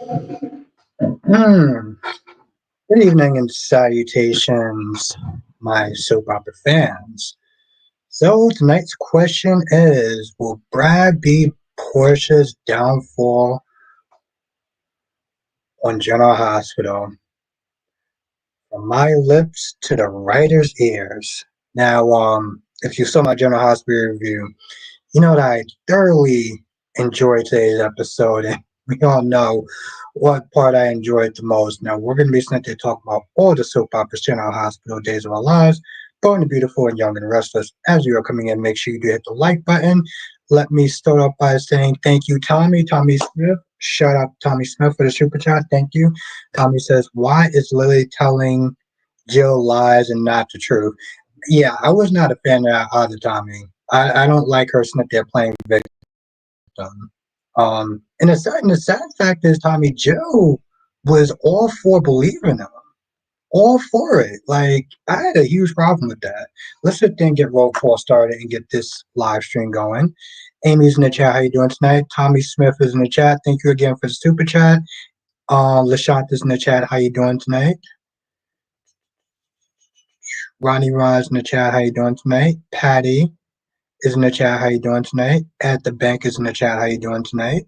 Hmm. Good evening and salutations, my soap opera fans. So tonight's question is: will Brad be Portia's downfall on General Hospital? From my lips to the writer's ears. Now, if you saw my General Hospital review, you know that I thoroughly enjoyed today's episode, and we all know what part I enjoyed the most. Now, we're going to be sent to talk about all the soap operas, General Hospital, Days of Our Lives, Born the Beautiful, and Young and Restless. As you are coming in, make sure you do hit the like button. Let me start off by saying thank you, Tommy Smith. Shout out to Tommy Smith for the super chat. Thank you. Tommy says, why is Lily telling Jill lies and not the truth? Yeah, I was not a fan of that other Tommy. I don't like her sitting there playing victim. And the sad fact is, Tommy Joe was all for believing him, all for it. Like, I had a huge problem with that. Let's sit there and get roll call started and get this live stream going. Amy's in the chat. How you doing tonight? Tommy Smith is in the chat. Thank you again for the super chat. Lashant is in the chat. How you doing tonight? Ronnie Ron's in the chat. How you doing tonight? Patty is in the chat. How you doing tonight? At the bank is in the chat. How you doing tonight?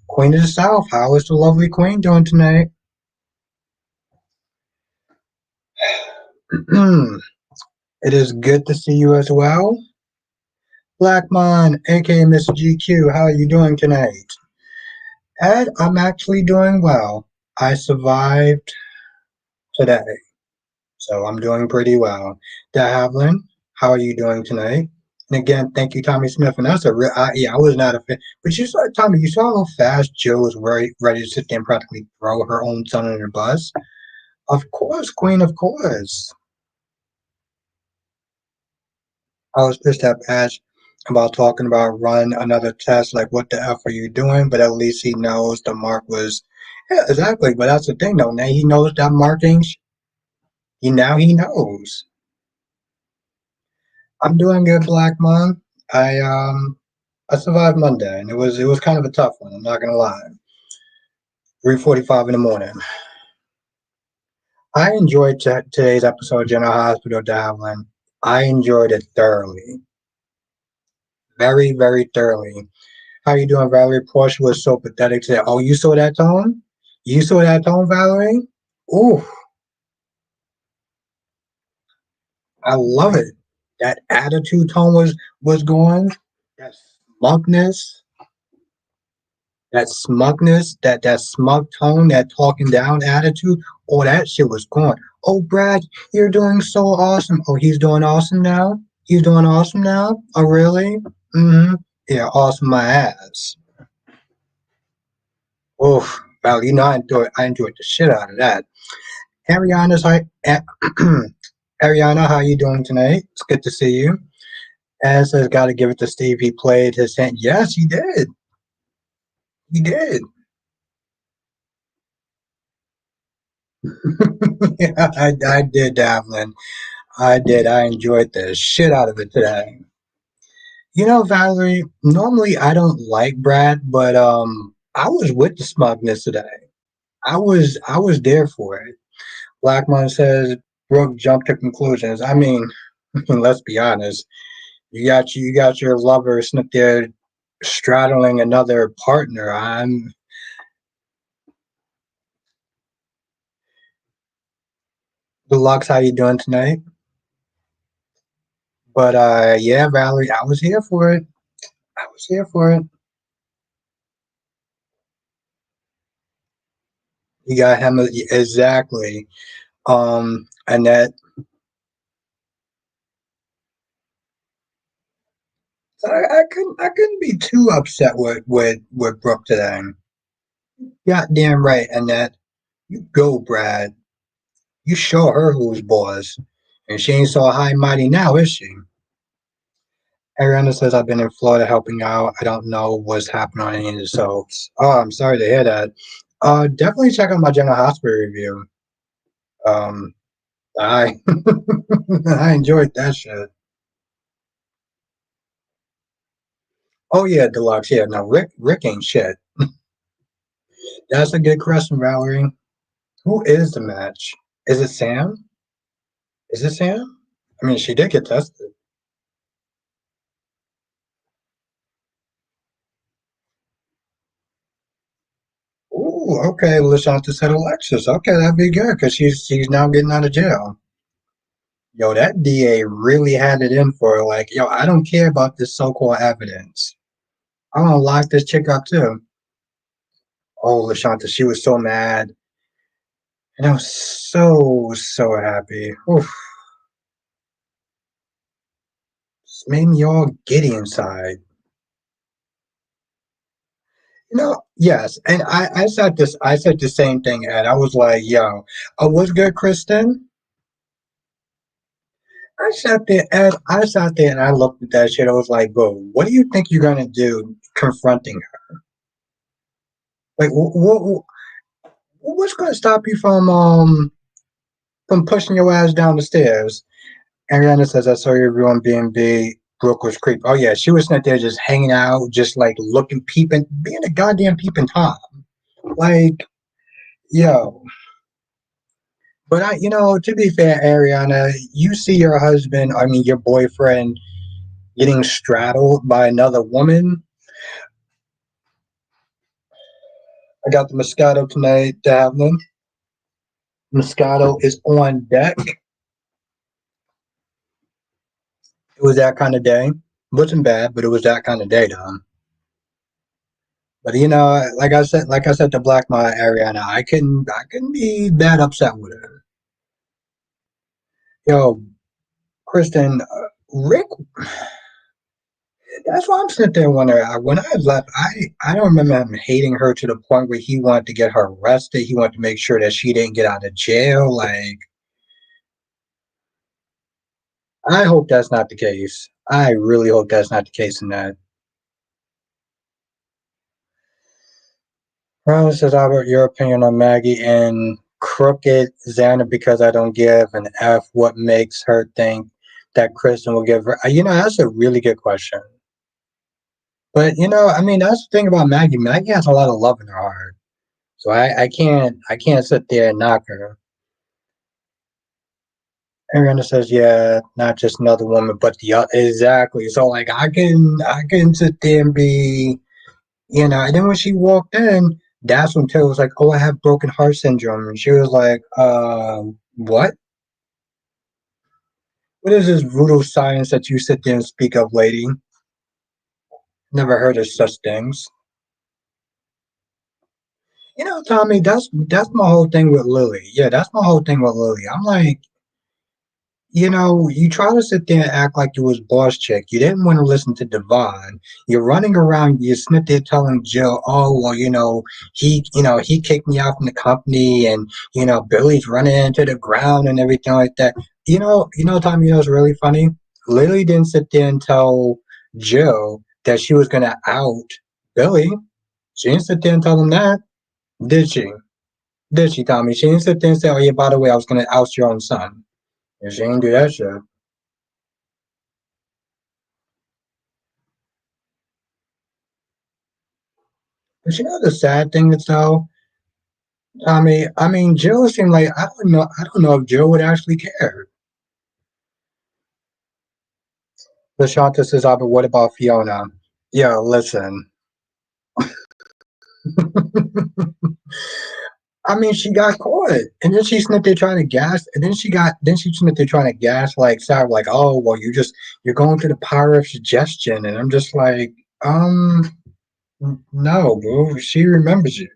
Queen of the South. How is the lovely Queen doing tonight? It is good to see you as well. Blackmon, aka Mr. GQ, how are you doing tonight? Ed, I'm actually doing well. I survived today, so I'm doing pretty well. De Havlin, how are you doing tonight? And again, thank you, Tommy Smith. And that's a real, I was not a fan. But you saw, Tommy, you saw how fast Jill was ready to sit there and practically throw her own son under the bus? Of course, Queen, of course. I was pissed at Patch about talking about run another test. Like, what the F are you doing? But at least he knows the mark was. Yeah, exactly. But that's the thing, though. Now he knows that marking. Now he knows. I'm doing good, Black Mom. I survived Monday, and it was kind of a tough one. I'm not gonna lie. 3:45 in the morning. I enjoyed today's episode of General Hospital, Davlin. I enjoyed it thoroughly, very, very thoroughly. How you doing, Valerie? Portia was so pathetic today. Oh, you saw that tone? You saw that tone, Valerie? Ooh, I love it. That attitude tone was going. That smugness, that smug tone, that talking down attitude. All that shit was going. Oh, Brad, you're doing so awesome. Oh, he's doing awesome now. He's doing awesome now. Oh, really? Mm-hmm. Yeah, awesome my ass. Oof. Well, I enjoyed the shit out of that. Ariana's hi, Ariana, how you doing tonight? It's good to see you. As has got to give it to Steve. He played his hand. Yes, he did. He did. Yeah, I did, Davlin. I did. I enjoyed the shit out of it today. You know, Valerie, normally I don't like Brad, but I was with the smugness today. I was there for it. Blackmon says Brooke jumped to conclusions. I mean, let's be honest. You got your lover sitting there straddling another partner. I'm Deluxe. How you doing tonight? But yeah, Valerie, I was here for it. I was here for it. You got him exactly. And that I couldn't be too upset with Brooke today. Goddamn right, Annette. You go, Brad. You show her who's boss. And she ain't so high and mighty now, is she? Ariana says I've been in Florida helping out. I don't know what's happening on any of the soaps. Oh, I'm sorry to hear that. Definitely check out my General Hospital review. Um, I I enjoyed that shit. Oh yeah, Deluxe. Yeah, no, Rick ain't shit. That's a good question, Valerie. Who is the match? Is it Sam? Is it Sam? I mean, she did get tested. Ooh, okay. Lashonda said Alexis. Okay, that'd be good because she's now getting out of jail. Yo, that DA really had it in for her. Like, yo, I don't care about this so-called evidence. I'm gonna lock this chick up too. Oh, Lashonda, she was so mad, and I was so happy. Oof, just made me all giddy inside. Yes, and I said this. I said the same thing, Ed. I was like, "Yo, what's good, Kristen?" I sat there, Ed. I sat there and I looked at that shit. I was like, "Bro, what do you think you're gonna do confronting her? Like, what's gonna stop you from pushing your ass down the stairs?" Ariana says, "I saw you on B&B. Brooke was creep. Oh yeah, she was not there just hanging out, just like looking, peeping, being a goddamn peeping tom. Like, yo." But to be fair, Ariana, you see your husband, I mean your boyfriend, getting straddled by another woman. I got the Moscato tonight, Davlin. Moscato is on deck. It was that kind of day. It wasn't bad, but it was that kind of day, though. But like I said to Black Ma Ariana, I couldn't be that upset with her. Yo, Kristen, Rick, that's why I'm sitting there wondering. When I left, I don't remember him hating her to the point where he wanted to get her arrested. He wanted to make sure that she didn't get out of jail. Like, I hope that's not the case. I really hope that's not the case in that. Ron says, Albert, your opinion on Maggie and crooked Xander because I don't give an F. What makes her think that Kristen will give her? That's a really good question. But I mean, that's the thing about Maggie. Maggie has a lot of love in her heart. So I can't sit there and knock her. Ariana says, yeah, not just another woman, but the other. Exactly. So like I can sit there and be, and then when she walked in, that's when Taylor was like, oh, I have broken heart syndrome. And she was like, what? What is this voodoo science that you sit there and speak of, lady? Never heard of such things. Tommy, that's my whole thing with Lily. Yeah, that's my whole thing with Lily. I'm like, you try to sit there and act like you was boss chick. You didn't want to listen to Devon. You're running around, you're sitting there telling Jill, oh, well, he kicked me out from the company and, Billy's running into the ground and everything like that. Tommy, what's really funny? Lily didn't sit there and tell Jill that she was going to out Billy. She didn't sit there and tell him that, did she? Did she, Tommy? She didn't sit there and say, oh, yeah, by the way, I was going to oust your own son. Yeah, she didn't do that shit. But the sad thing is though, Tommy, I mean Jill seemed like I don't know if Jill would actually care. LaShanta says, but what about Fiona? Yo, listen. I mean, she got caught, and then she's sitting there trying to gas, and then she's sitting there trying to gas like Sarah, like, oh well, you're going through the power of suggestion, and I'm just like, no, bro, she remembers you,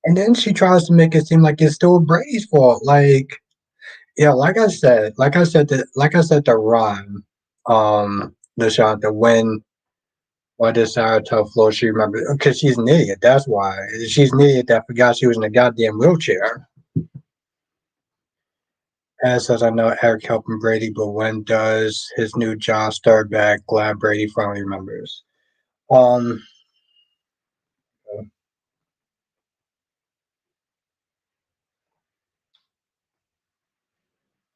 and then she tries to make it seem like it's still Brady's fault, like. Yeah, like I said to Ron, Nishanta, when why did Sarah tell Flo she remembered? Because she's an idiot. That's why she's an idiot that forgot she was in a goddamn wheelchair. And says, I know Eric helping Brady, but when does his new job start back? Glad Brady finally remembers. Um,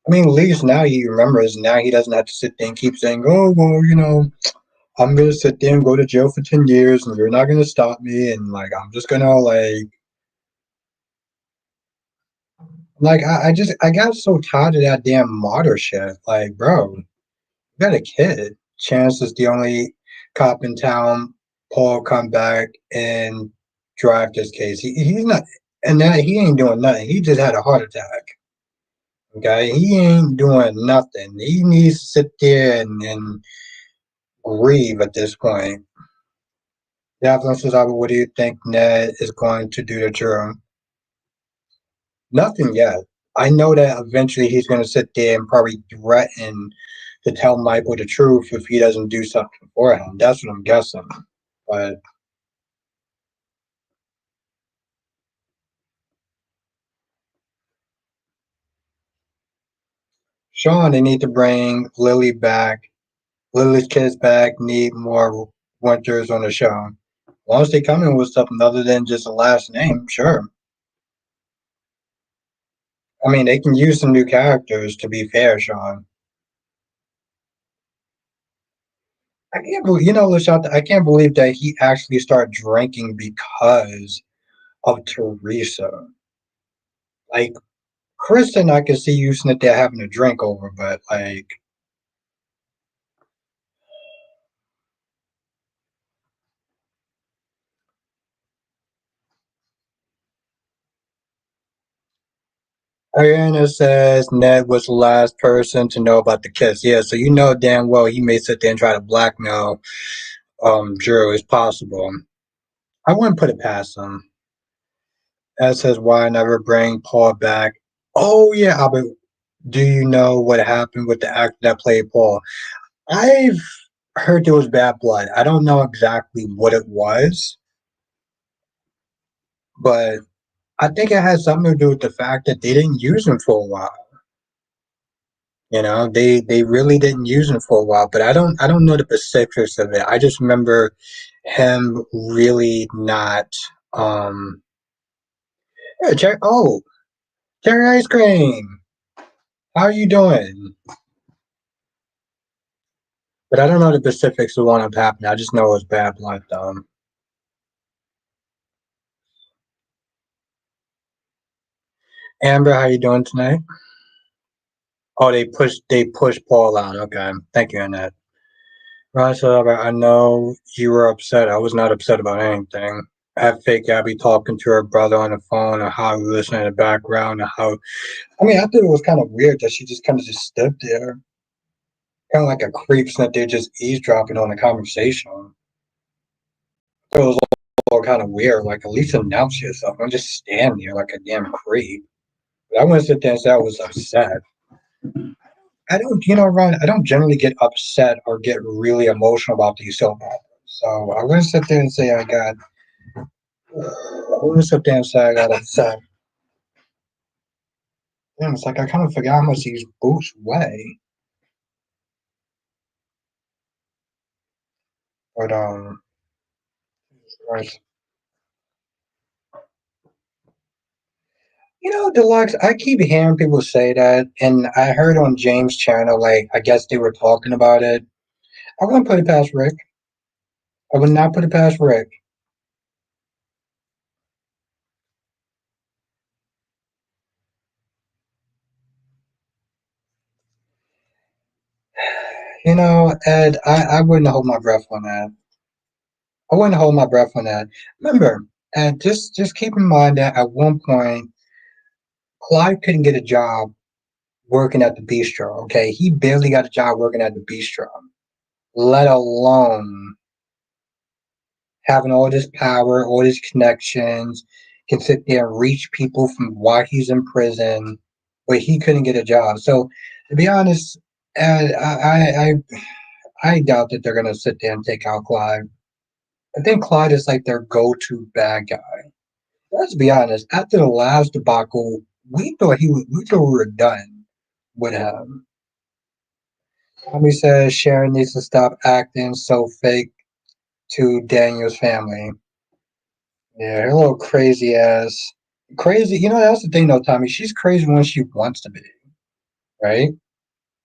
I mean, at least now he remembers. Now he doesn't have to sit there and keep saying, "Oh, well, I'm gonna sit there and go to jail for 10 years, and you're not gonna stop me, and like I'm just gonna I got so tired of that damn martyr shit. Like, bro, you got a kid. Chance is the only cop in town. Paul come back and drive this case. He's not, and that he ain't doing nothing. He just had a heart attack. Okay, he ain't doing nothing. He needs to sit there and grieve at this point. Yeah, says, what do you think Ned is going to do to Jerome? Nothing yet. I know that eventually he's going to sit there and probably threaten to tell Michael the truth if he doesn't do something for him. That's what I'm guessing. But Sean, they need to bring Lily back. Lily's kids back. Need more winters on the show. Once they come in with something other than just a last name, sure. I mean, they can use some new characters. To be fair, Sean. I can't believe, Lashonda, I can't believe that he actually started drinking because of Teresa. Like, Kristen, I can see you sitting there having a drink over, but like, Ariana says Ned was the last person to know about the kiss. Yeah, so you know damn well he may sit there and try to blackmail Drew as possible. I wouldn't put it past him. Ed says why never bring Paul back. Oh yeah, Albert. Do you know what happened with the actor that played Paul? I've heard there was bad blood. I don't know exactly what it was, but I think it has something to do with the fact that they didn't use him for a while. They really didn't use him for a while, but I don't know the specifics of it. I just remember him really not yeah, cherry ice cream. How are you doing? But I don't know the specifics of what up happening. I just know it was bad blood though. Amber, how you doing tonight? Oh, they pushed Paul out. Okay. Thank you, Annette. Right, so I know you were upset. I was not upset about anything. I had fake Abby talking to her brother on the phone and how he was listening in the background and how I mean I thought it was kind of weird that she just kind of just stood there, kind of like a creep sitting there just eavesdropping on the conversation. It was all kind of weird. Like at least announce yourself. Don't just stand there like a damn creep. But I wouldn't sit there and say I was upset. I don't, Ron, I don't generally get upset or get really emotional about these soap operas. So I wouldn't sit there and say I wouldn't sit there and say I got upset. Damn, it's like I kind of forgot how much these boots weigh. But right. Deluxe. I keep hearing people say that, and I heard on James' channel, like I guess they were talking about it. I wouldn't put it past Rick. I would not put it past Rick. Ed, I wouldn't hold my breath on that. I wouldn't hold my breath on that. Remember, and just keep in mind that at one point, Clyde couldn't get a job working at the bistro. Okay, he barely got a job working at the bistro, let alone having all this power, all these connections, can sit there and reach people from while he's in prison, but he couldn't get a job. So, to be honest, I doubt that they're gonna sit there and take out Clyde. I think Clyde is like their go-to bad guy. Let's be honest. After the last debacle, we thought we were done with him. Tommy says Sharon needs to stop acting so fake to Daniel's family. Yeah, her little crazy ass. Crazy. That's the thing though, Tommy. She's crazy when she wants to be, right?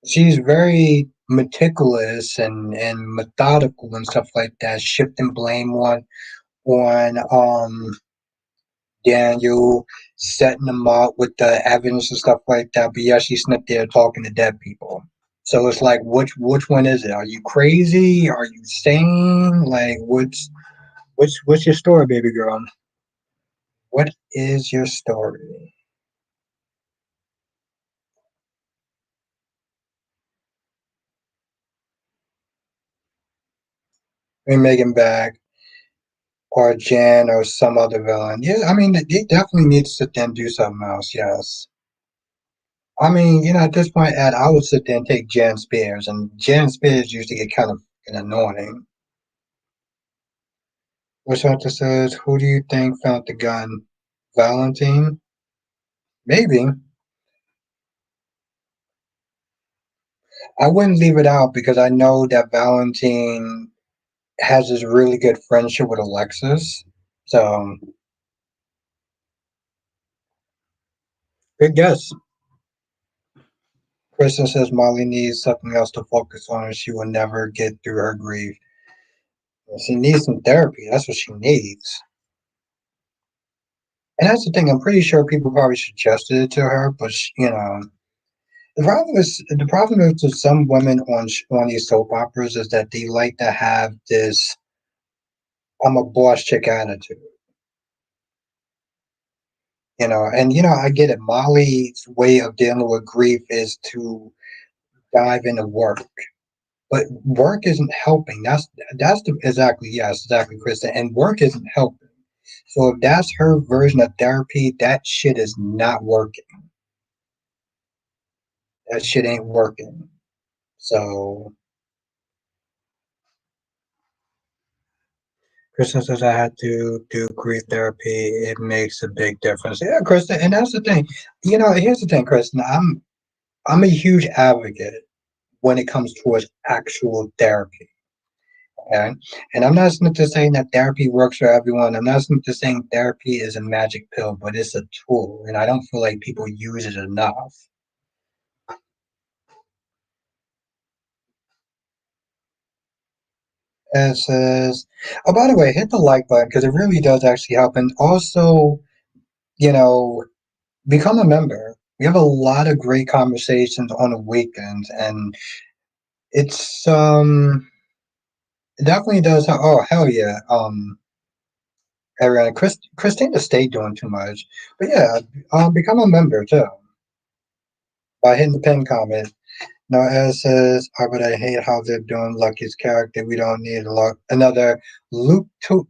She's very meticulous and methodical and stuff like that, shifting blame on Daniel, setting them up with the evidence and stuff like that. But yeah, she's sitting there talking to dead people. So it's like, which one is it? Are you crazy? Are you sane? Like, what's your story, baby girl? What is your story? I mean, Megan back or Jan or some other villain. Yeah, I mean, they definitely need to sit there and do something else. Yes. I mean, at this point, Ed, I would sit there and take Jan Spears, and Jan Spears used to get kind of annoying. Which author says, who do you think found the gun? Valentine? Maybe. I wouldn't leave it out because I know that Valentine has this really good friendship with Alexis. So, good guess. Kristen says Molly needs something else to focus on and she will never get through her grief. She needs some therapy. That's what she needs. And that's the thing. I'm pretty sure people probably suggested it to her, but the problem is to some women on these soap operas is that they like to have this I'm a boss chick attitude, and I get it. Molly's way of dealing with grief is to dive into work, but work isn't helping. Exactly, yes, exactly, Krista, and work isn't helping. So if that's her version of therapy, that shit is not working. That shit ain't working. So Kristen says I had to do grief therapy. It makes a big difference. Yeah, Kristen, and that's the thing. Here's the thing, Kristen. I'm a huge advocate when it comes towards actual therapy. Okay, and I'm not just saying that therapy works for everyone. I'm not just saying therapy is a magic pill, but it's a tool, and I don't feel like people use it enough. And it says, oh, by the way, hit the like button because it really does actually help, and also, you know, become a member. We have a lot of great conversations on the weekends, and it's it definitely does. Oh hell yeah, Ariana, Christina stayed doing too much, but yeah, become a member too by hitting the pin comment. Now, as says, but I hate how they're doing Lucky's character. We don't need another Luke 2.0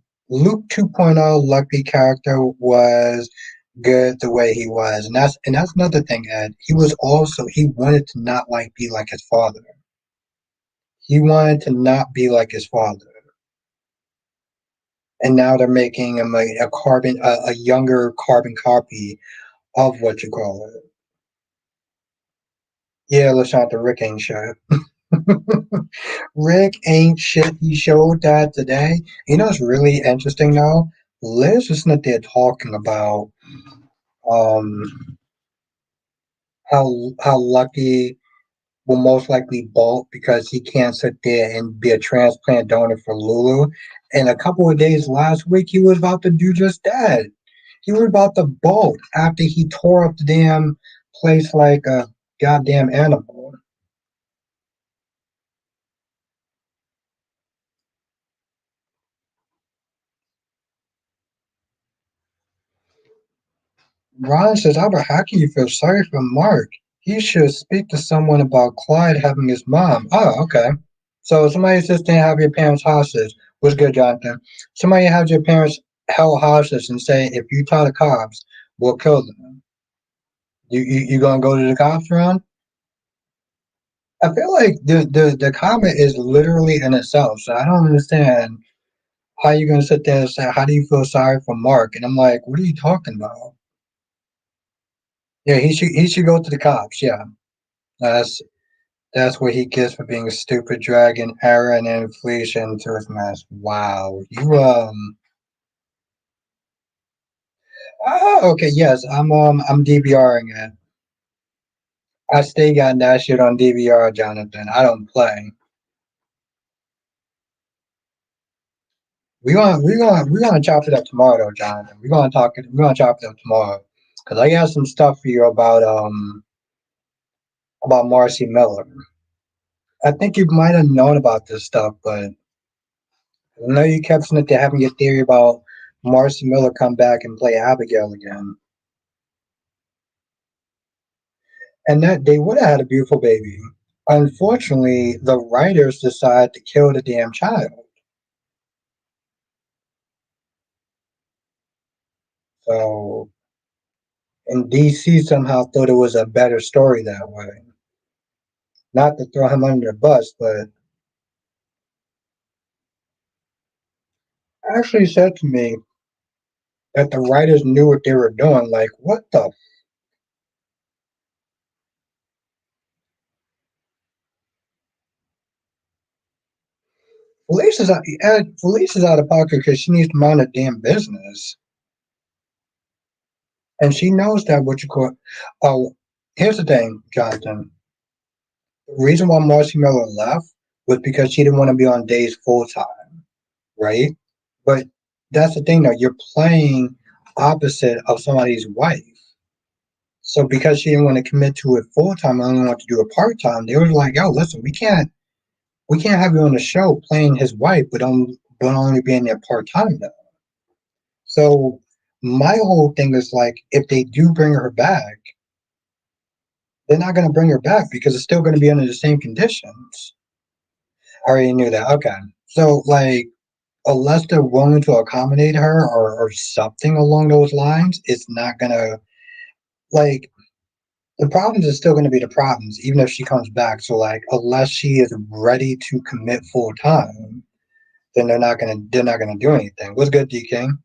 Lucky character was good the way he was, and that's another thing. Ed, he wanted to not be like his father. He wanted to not be like his father, and now they're making him a younger carbon copy of what you call it. Yeah, Lashanta, Rick ain't shit. Rick ain't shit. He showed that today. It's really interesting though. Liz was not there talking about um how Lucky will most likely bolt because he can't sit there and be a transplant donor for Lulu. And a couple of days last week, he was about to do just that. He was about to bolt after he tore up the damn place like a goddamn animal. Ron says, Albert, how can you feel sorry for Mark? He should speak to someone about Clyde having his mom. Oh, okay. So somebody says to have your parents hostage. What's good, Jonathan? Somebody has your parents held hostage and say, if you tell the cops, we'll kill them. You gonna go to the cops, Ron? I feel like the comment is literally in itself. So I don't understand how you're gonna sit there and say, how do you feel sorry for Mark? And I'm like, what are you talking about? Yeah, he should go to the cops. Yeah. That's That's what he gets for being a stupid dragon, error, and inflation to his mask. Wow. Okay, yes, I'm DVRing it. I still got that shit on DVR, Jonathan. I don't play. We gonna chop it up tomorrow, though, Jonathan. We're gonna chop it up tomorrow because I got some stuff for you about Marcy Miller. I think you might have known about this stuff, but I know you kept having your theory about Marcy Miller come back and play Abigail again, and that they would have had a beautiful baby. Unfortunately, the writers decided to kill the damn child. So, and DC somehow thought it was a better story that way. Not to throw him under the bus, but actually said to me that the writers knew what they were doing. Like, what the? Felice is out of pocket because she needs to mind a damn business, and she knows that. What you call? Oh, here's the thing, Jonathan. The reason why Marcy Miller left was because she didn't want to be on days full time, right? But that's the thing, though. You're playing opposite of somebody's wife. So because she didn't want to commit to it full time, and only want to do it part time, they were like, "Yo, listen, we can't have you on the show playing his wife, but only being there part time though." So my whole thing is like, if they do bring her back, they're not going to bring her back because it's still going to be under the same conditions. I already knew that. Okay, so like, unless they're willing to accommodate her or something along those lines, it's not gonna like the problems are still gonna be the problems, even if she comes back. So like unless she is ready to commit full time, then they're not gonna do anything. What's good, D King?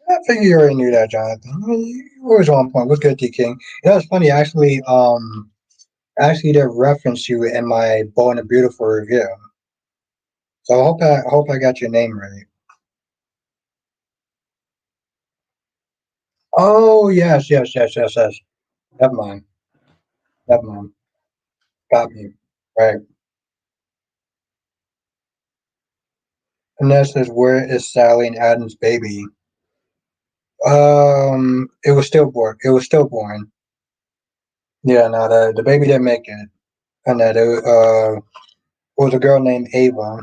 I figure you already knew that, Jonathan. You always on point. What's good, D King? You know, it's funny actually. Actually, they referenced you in my Bold and Beautiful review. So I hope I got your name right. Oh yes, yes, yes, yes, yes. Never mind. Never mind. Got me. Right. And that says, where is Sally and Adam's baby? It was stillborn. It was stillborn. Yeah, no, the baby didn't make it. And that it was a girl named Ava.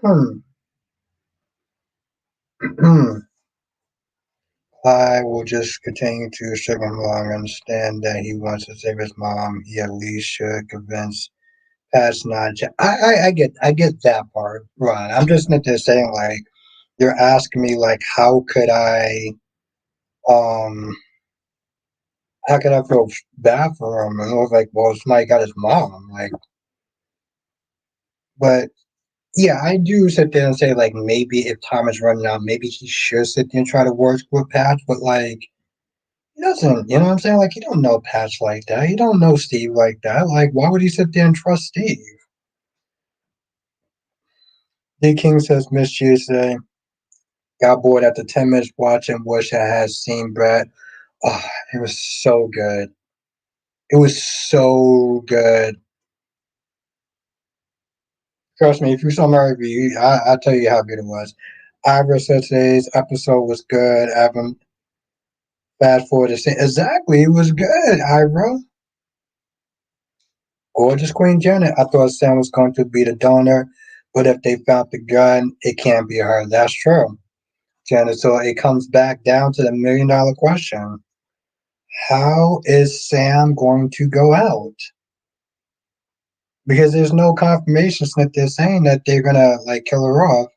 Hmm. I will just continue to sugar him along. Understand that he wants to save his mom. He at least should convince Pat's not. I get that part, Ron. I'm just not just saying like you're asking me like um how could I feel bad for him? And I was like, well, somebody got his mom. Like, but yeah, I do sit there and say like maybe if time is running out, maybe he should sit there and try to work with Patch. But like, he doesn't. You know what I'm saying? Like, he don't know Patch like that. He don't know Steve like that. Like, why would he sit there and trust Steve? D King says Miss Tuesday got bored after 10 minutes watching. Wish I had seen Brad. Oh, it was so good. It was so good. Trust me, if you saw my review, I'll tell you how good it was. Ivor said today's episode was good. I haven't fast forward to say exactly, it was good, Ivor. Gorgeous Queen Janet. I thought Sam was going to be the donor, but if they found the gun, it can't be her. That's true, Janet. So it comes back down to the $1 million question. How is Sam going to go out? Because there's no confirmation that they're saying that they're gonna like kill her off.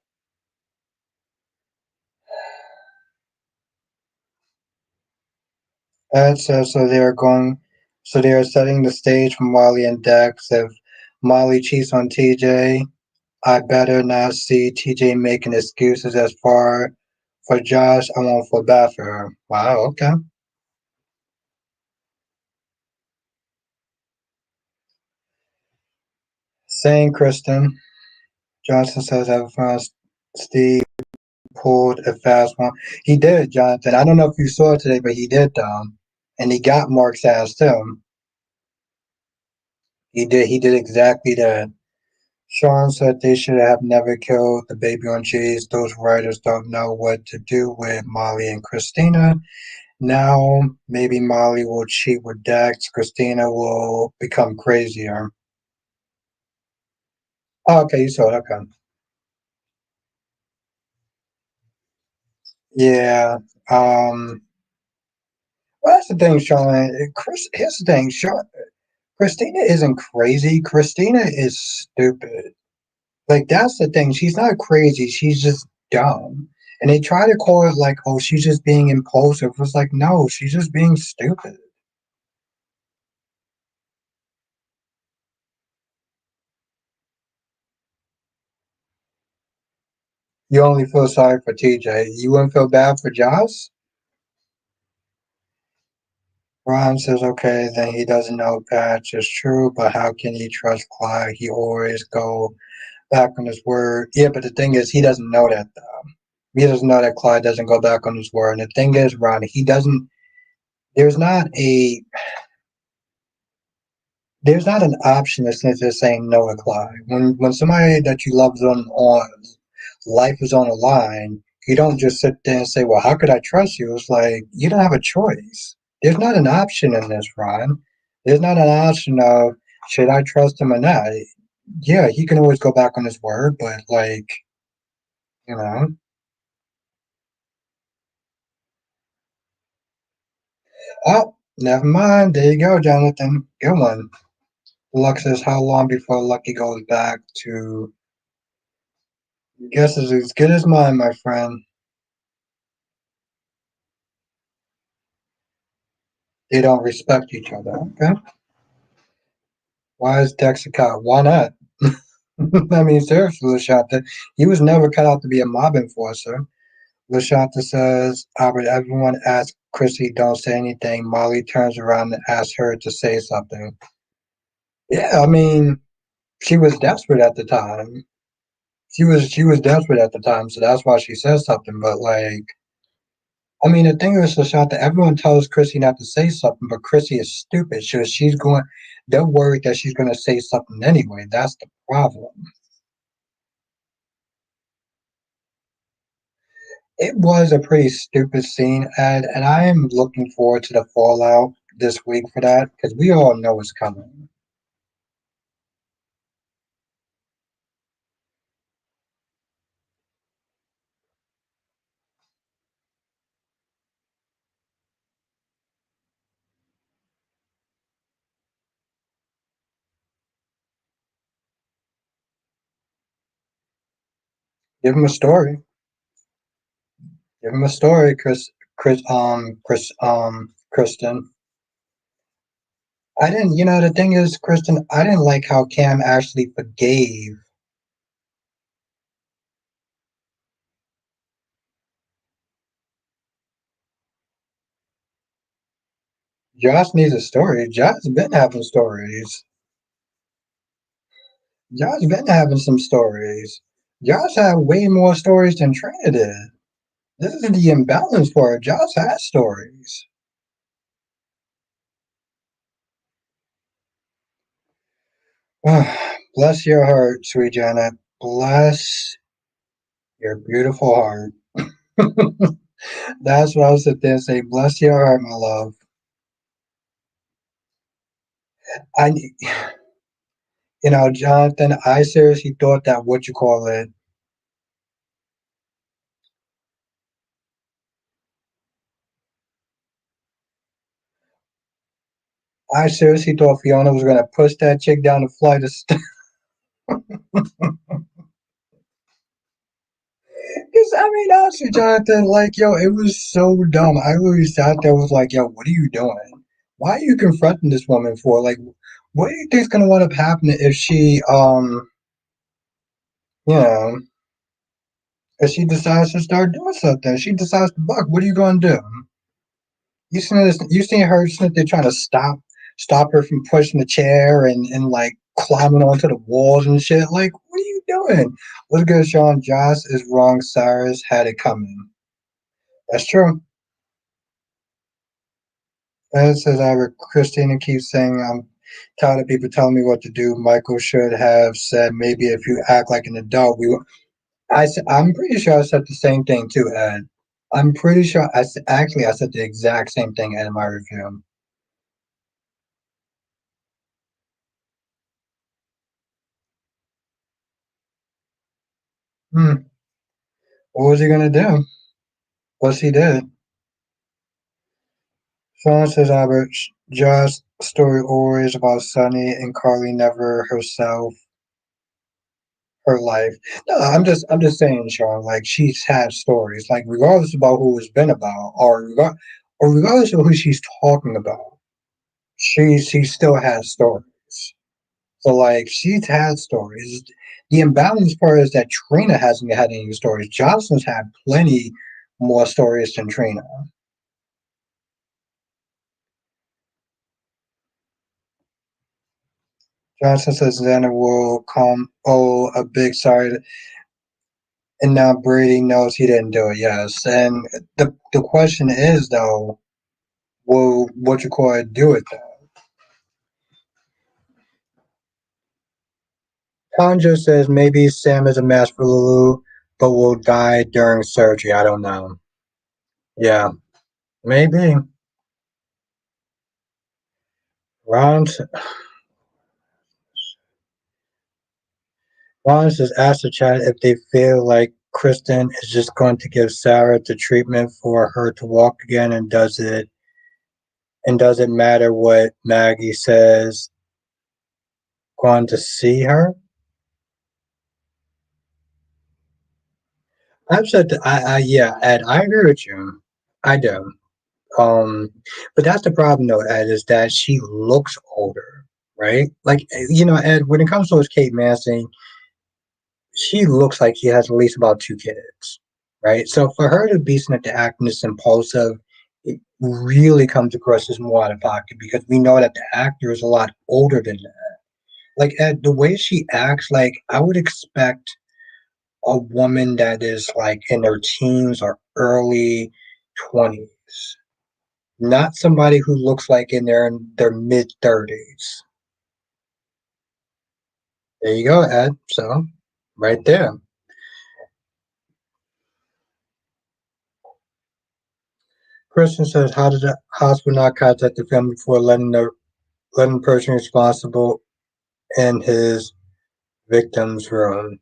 Ed says so they are going so they are setting the stage for Molly and Dex. If Molly cheats on TJ, I better not see TJ making excuses as far for Josh. I won't feel bad for her. Wow, okay. Saying Kristen. Johnson says that Steve pulled a fast one. He did, Jonathan. I don't know if you saw it today, but he did, and he got Mark's ass too. He did. He did exactly that. Sean said they should have never killed the baby on cheese. Those writers don't know what to do with Molly and Christina. Now, maybe Molly will cheat with Dex. Christina will become crazier. Oh, okay, you saw it. Okay. Yeah. Um, well, that's the thing, Sean. Here's the thing, Sean. Christina isn't crazy. Christina is stupid. Like that's the thing. She's not crazy. She's just dumb. And they try to call it like, oh, she's just being impulsive. It's like, no, she's just being stupid. You only feel sorry for TJ. You wouldn't feel bad for Josh? Ron says, okay, then he doesn't know Patch is true, but how can he trust Clyde? He always go back on his word. Yeah, but the thing is, he doesn't know that though. He doesn't know that Clyde doesn't go back on his word. And the thing is, Ron, he doesn't. There's not a there's not an option that's just saying no to Clyde. When somebody that you love is on life is on the line, you don't just sit there and say, "Well, how could I trust you?" It's like you don't have a choice. There's not an option in this, Ron. There's not an option of should I trust him or not. Yeah, he can always go back on his word, but like you know. Oh, never mind. There you go, Jonathan. Good one. Luck says, how long before Lucky goes back to guess is as good as mine, my friend. They don't respect each other. Okay. Why is Dex a cop? Why not? I mean, seriously, Lashanta. He was never cut out to be a mob enforcer. Lashanta says, Albert, everyone asks Chrissy, don't say anything. Molly turns around and asks her to say something. Yeah, I mean, she was desperate at the time. She was desperate at the time, so that's why she says something. But like, I mean, the thing is, Lashanta, everyone tells Chrissy not to say something, but Chrissy is stupid. So she's going. They're worried that she's going to say something anyway. That's the problem. It was a pretty stupid scene, and I am looking forward to the fallout this week for that because we all know it's coming. Give him a story. Give him a story, Kristen. I didn't. You know, the thing is, Kristen, I didn't like how Cam actually forgave. Josh needs a story. Josh's been having stories. Josh been having some stories. Josh had way more stories than Trina did. This is the imbalance for it. Josh has stories. Bless your heart, sweet Janet. Bless your beautiful heart. That's what I was sitting there and say. Bless your heart, my love. I, Jonathan, I seriously thought that what you call it. I seriously thought Fiona was gonna push that chick down the flight of steps. Because I mean, honestly, Jonathan, like, yo, it was so dumb. I really sat there was like, yo, what are you doing? Why are you confronting this woman for? Like, what do you think's gonna wind up happening if you know, if she decides to start doing something? If she decides to buck. What are you gonna do? You seen her sitting there trying to stop her from pushing the chair and like climbing onto the walls and shit. Like, what are you doing? What's good, Sean? Josh is wrong. Cyrus had it coming. That's true. And it says, Christina keeps saying, I'm tired of people telling me what to do. Michael should have said, maybe if you act like an adult, I'm pretty sure I said the same thing too, Ed. I'm pretty sure actually I said the exact same thing in my review. Hmm. What was he gonna do? What's he did? Sean says Albert, Josh's story always about Sunny and Carly never herself, her life. No, I'm just saying, Sean. Like she's had stories. Like regardless about who it's been about, or regardless of who she's talking about, she still has stories. So like she's had stories. The imbalance part is that Trina hasn't had any stories. Jocelyn's had plenty more stories than Trina. Johnson says Xander will come. Oh, a big sorry, and now Brady knows he didn't do it. Yes, and the question is though, will what you call it do it though? Conjo says maybe Sam is a match for Lulu, but will die during surgery. I don't know. Yeah, maybe. Ron Ron says ask the chat if they feel like Kristen is just going to give Sarah the treatment for her to walk again, and does it matter what Maggie says? Going to see her? I've said that, yeah, Ed, I agree with you. I do. Um, but that's the problem, though, Ed, is that she looks older, right? Like, Ed, when it comes to Kate Massey, she looks like she has at least about two kids, right? So for her to be seen to acting this impulsive, it really comes across as more out of pocket because we know that the actor is a lot older than that. Like, Ed, the way she acts, like, I would expect a woman that is like in their teens or early 20s, not somebody who looks like in their mid 30s. There you go, Ed. So, right there. Christian says, how did the hospital not contact the family before letting the person responsible in his victim's room?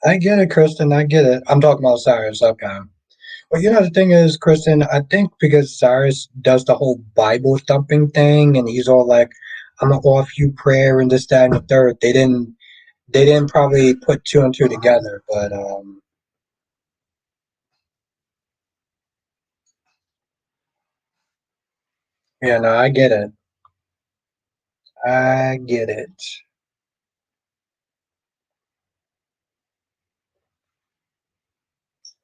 I get it, Kristen. I get it. I'm talking about Cyrus. Okay. Well, the thing is, Kristen, I think because Cyrus does the whole Bible thumping thing, and he's all like, "I'm gonna offer you prayer and this, that, and the third." They didn't probably put two and two together, but yeah, no, I get it. I get it.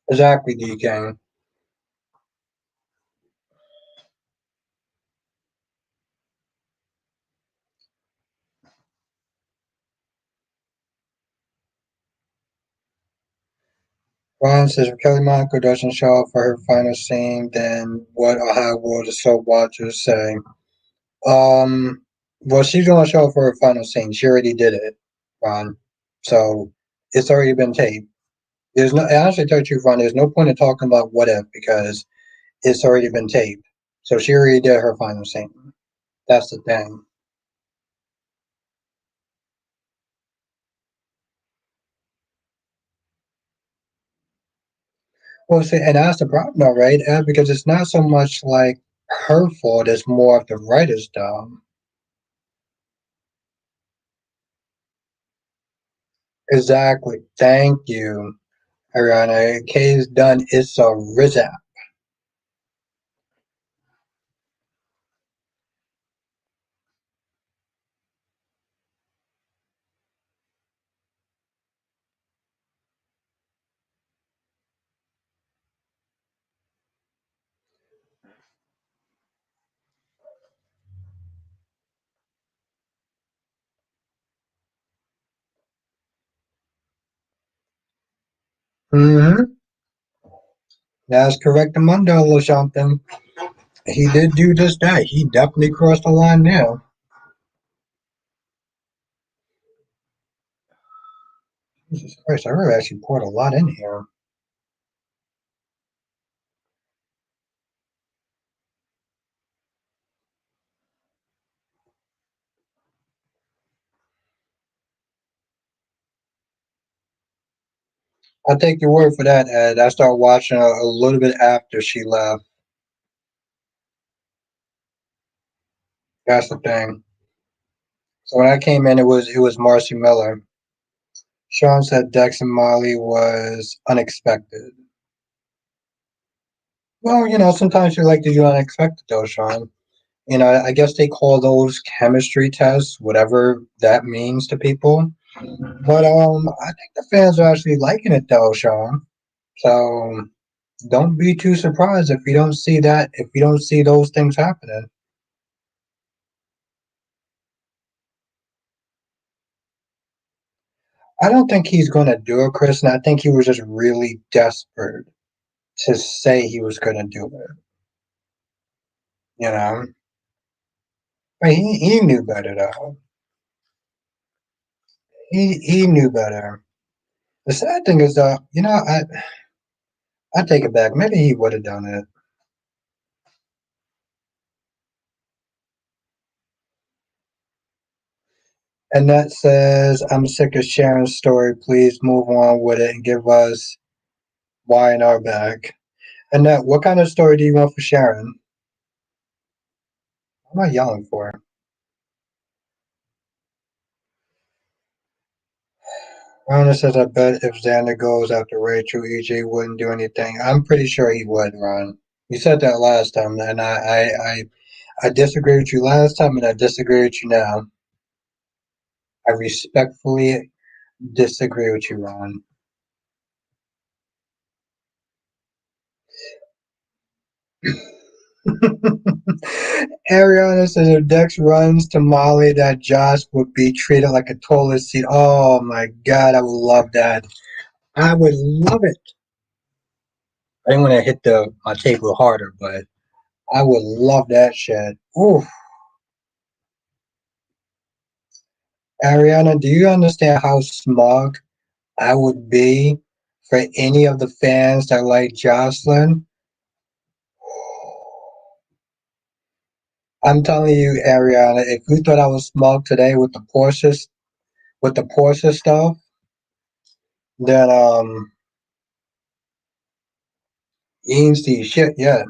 Exactly, DK. Ron says if Kelly Monaco doesn't show up for her final scene, then what or how will the soap watchers say? Um, well, she's gonna show up for her final scene. She already did it, Ron. So it's already been taped. There's no, I honestly tell you, the truth, Ron, there's no point in talking about what if because it's already been taped. So she already did her final scene. That's the thing. Well, see, and that's the problem, though, right? Because it's not so much like her fault; it's more of the writer's job. Exactly. Thank you, Ariana. Case done. It's a RZA. Mm-hmm. That's correct, Amanda Lashantham. He did do just that. He definitely crossed the line now. Jesus Christ, I really actually poured a lot in here. I'll take your word for that, Ed. I started watching a little bit after she left. That's the thing. So when I came in, it was Marcy Miller. Sean said Dex and Molly was unexpected. Well, sometimes you like to do unexpected though, Sean. I guess they call those chemistry tests, whatever that means to people. But I think the fans are actually liking it though, Sean. So don't be too surprised if you don't see that, if you don't see those things happening. I don't think he's going to do it, Chris, and I think he was just really desperate to say he was going to do it. You know, but he knew better though. He knew better. The sad thing is, I take it back. Maybe he would have done it. And that says, "I'm sick of Sharon's story. Please move on with it and give us Y and R back." And that, what kind of story do you want for Sharon? What am I yelling for? Rhonda says, "I bet if Xander goes after Rachel, EJ wouldn't do anything." I'm pretty sure he would, Ron. You said that last time, and I disagree with you last time, and I disagree with you now. I respectfully disagree with you, Ron. Ariana says if Dex runs to Molly, that Josh would be treated like a toilet seat. Oh my god, I would love that. I would love it. I didn't want to hit the my table harder, but I would love that shit. Oof. Ariana, do you understand how smug I would be for any of the fans that like Jocelyn? I'm telling you, Ariana, if you thought I was smug today with the Porsche stuff, then you ain't see shit yet.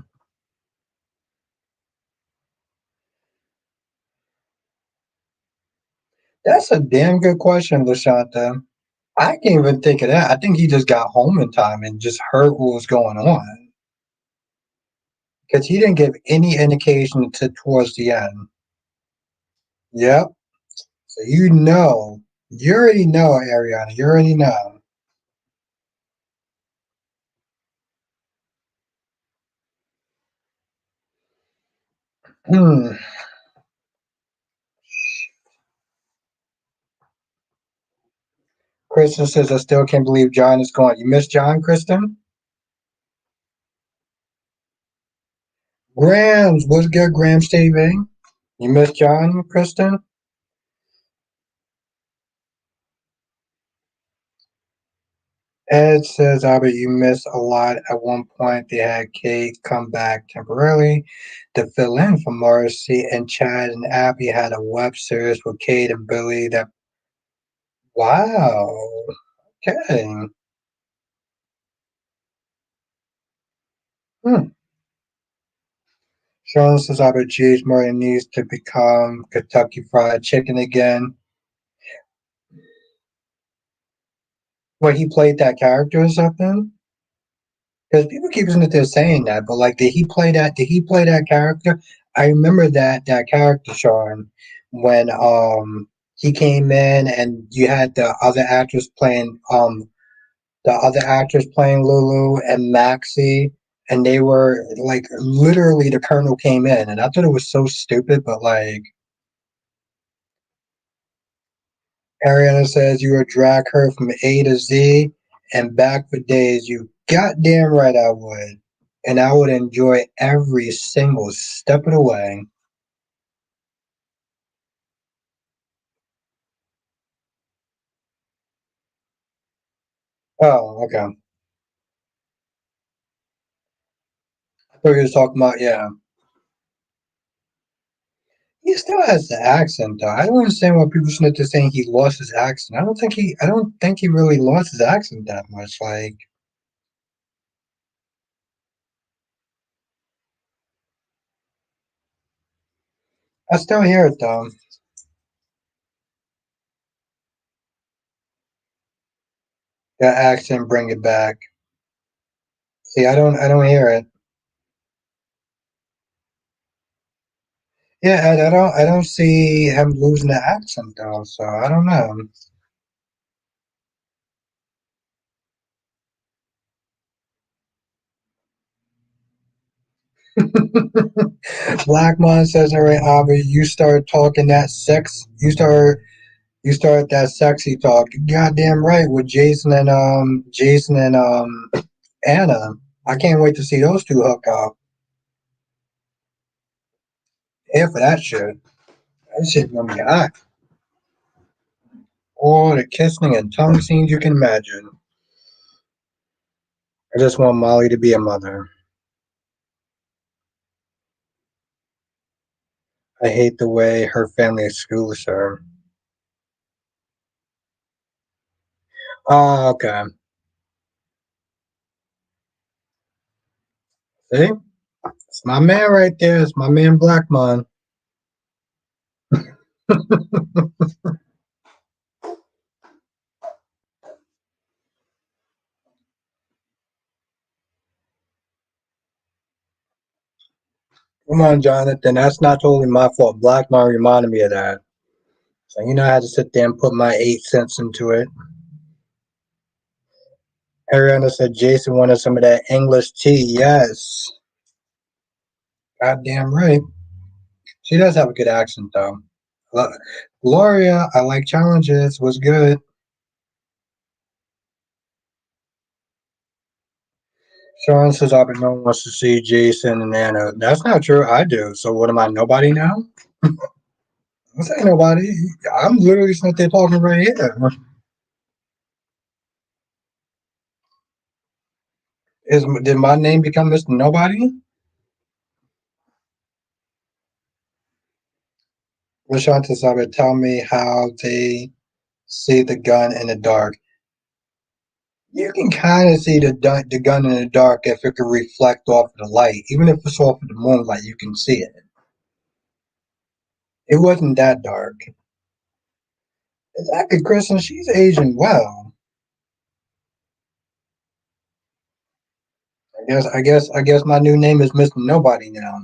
That's a damn good question, Lashanta. I can't even think of that. I think he just got home in time and just heard what was going on because he didn't give any indication to towards the end. Yep. So you already know, Ariana. You already know. Hmm. Kristen says, "I still can't believe John is gone." You miss John, Kristen? Grams, what's good, Grams TV? You miss John, Kristen? Ed says, Albert, you missed a lot. At one point, they had Kate come back temporarily to fill in for Morrissey, and Chad and Abby had a web series with Kate and Billy that, wow, okay. Hmm. Sean says, Albert, geez, Martin needs to become Kentucky Fried Chicken again. Where he played that character or something? Because people keep saying that, but like, did he play that? Did he play that character? I remember that character, Sean, when he came in and you had the other actress playing Lulu and Maxie, and they were like literally the colonel came in, and I thought it was so stupid, but like Ariana says you would drag her from A to Z and back for days. You goddamn right I would. And I would enjoy every single step of the way. Oh, okay. I thought you were talking about, yeah. He still has the accent though. I don't understand why people snitch to saying he lost his accent. I don't think he really lost his accent that much. Like I still hear it though. That accent bring it back. See, I don't hear it. Yeah, I don't see him losing the accent though, so I don't know. Blackmon says, "All right, Aubrey, you start talking that sex. You start that sexy talk. Goddamn right with Jason and Anna. I can't wait to see those two hook up. Here for that shit. That shit gonna be hot. All the kissing and tongue scenes you can imagine. I just want Molly to be a mother. I hate the way her family excludes her. Oh, okay. See? It's my man right there. It's my man Blackmon. Come on, Jonathan. That's not totally my fault. Blackmon reminded me of that. So you know I had to sit there and put my 8 cents into it. Ariana said Jason wanted some of that English tea. Yes. Goddamn right. She does have a good accent though. Gloria, I like challenges, was good. Sean says I've been known wants to see Jason and Anna. That's not true. I do. So what am I? Nobody now? This ain't nobody. I'm literally sitting there talking right here. Did my name become Mr. Nobody? Rashanta Sabe, tell me how they see the gun in the dark. You can kind of see the gun in the dark if it can reflect off of the light. Even if it's off of the moonlight, you can see it. It wasn't that dark. Exactly, Kristen. She's aging well. I guess my new name is Mr. Nobody now.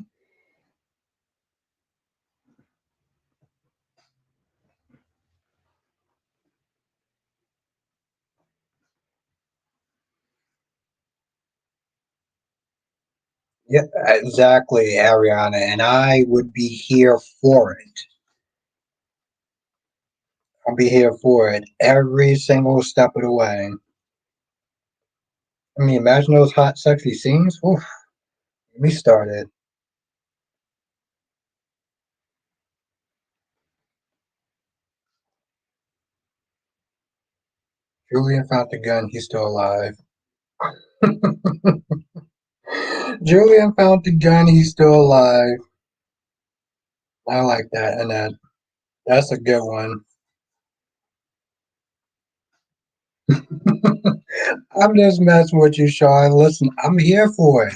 Yeah, exactly, Ariana, and I would be here for it. I'll be here for it every single step of the way. I mean, imagine those hot, sexy scenes. Oof, we started. Julian found the gun. He's still alive. Julian found the gun. He's still alive. I like that, and that's a good one. I'm just messing with you, Sean. Listen, I'm here for it.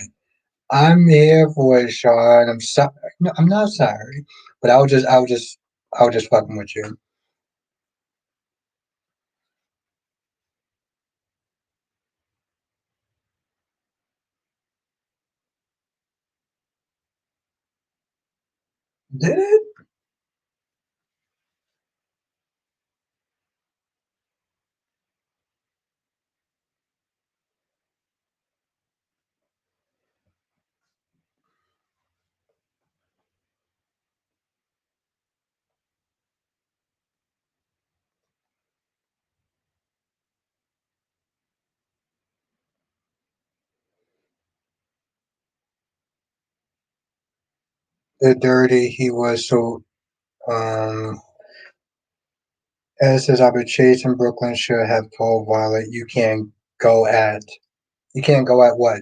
I'm here for it, Sean. I'm sorry. No, I'm not sorry, but I was just fucking with you. Did it? The dirty he was so um Ed says Albert Chase in Brooklyn should have told Violet you can't go at what?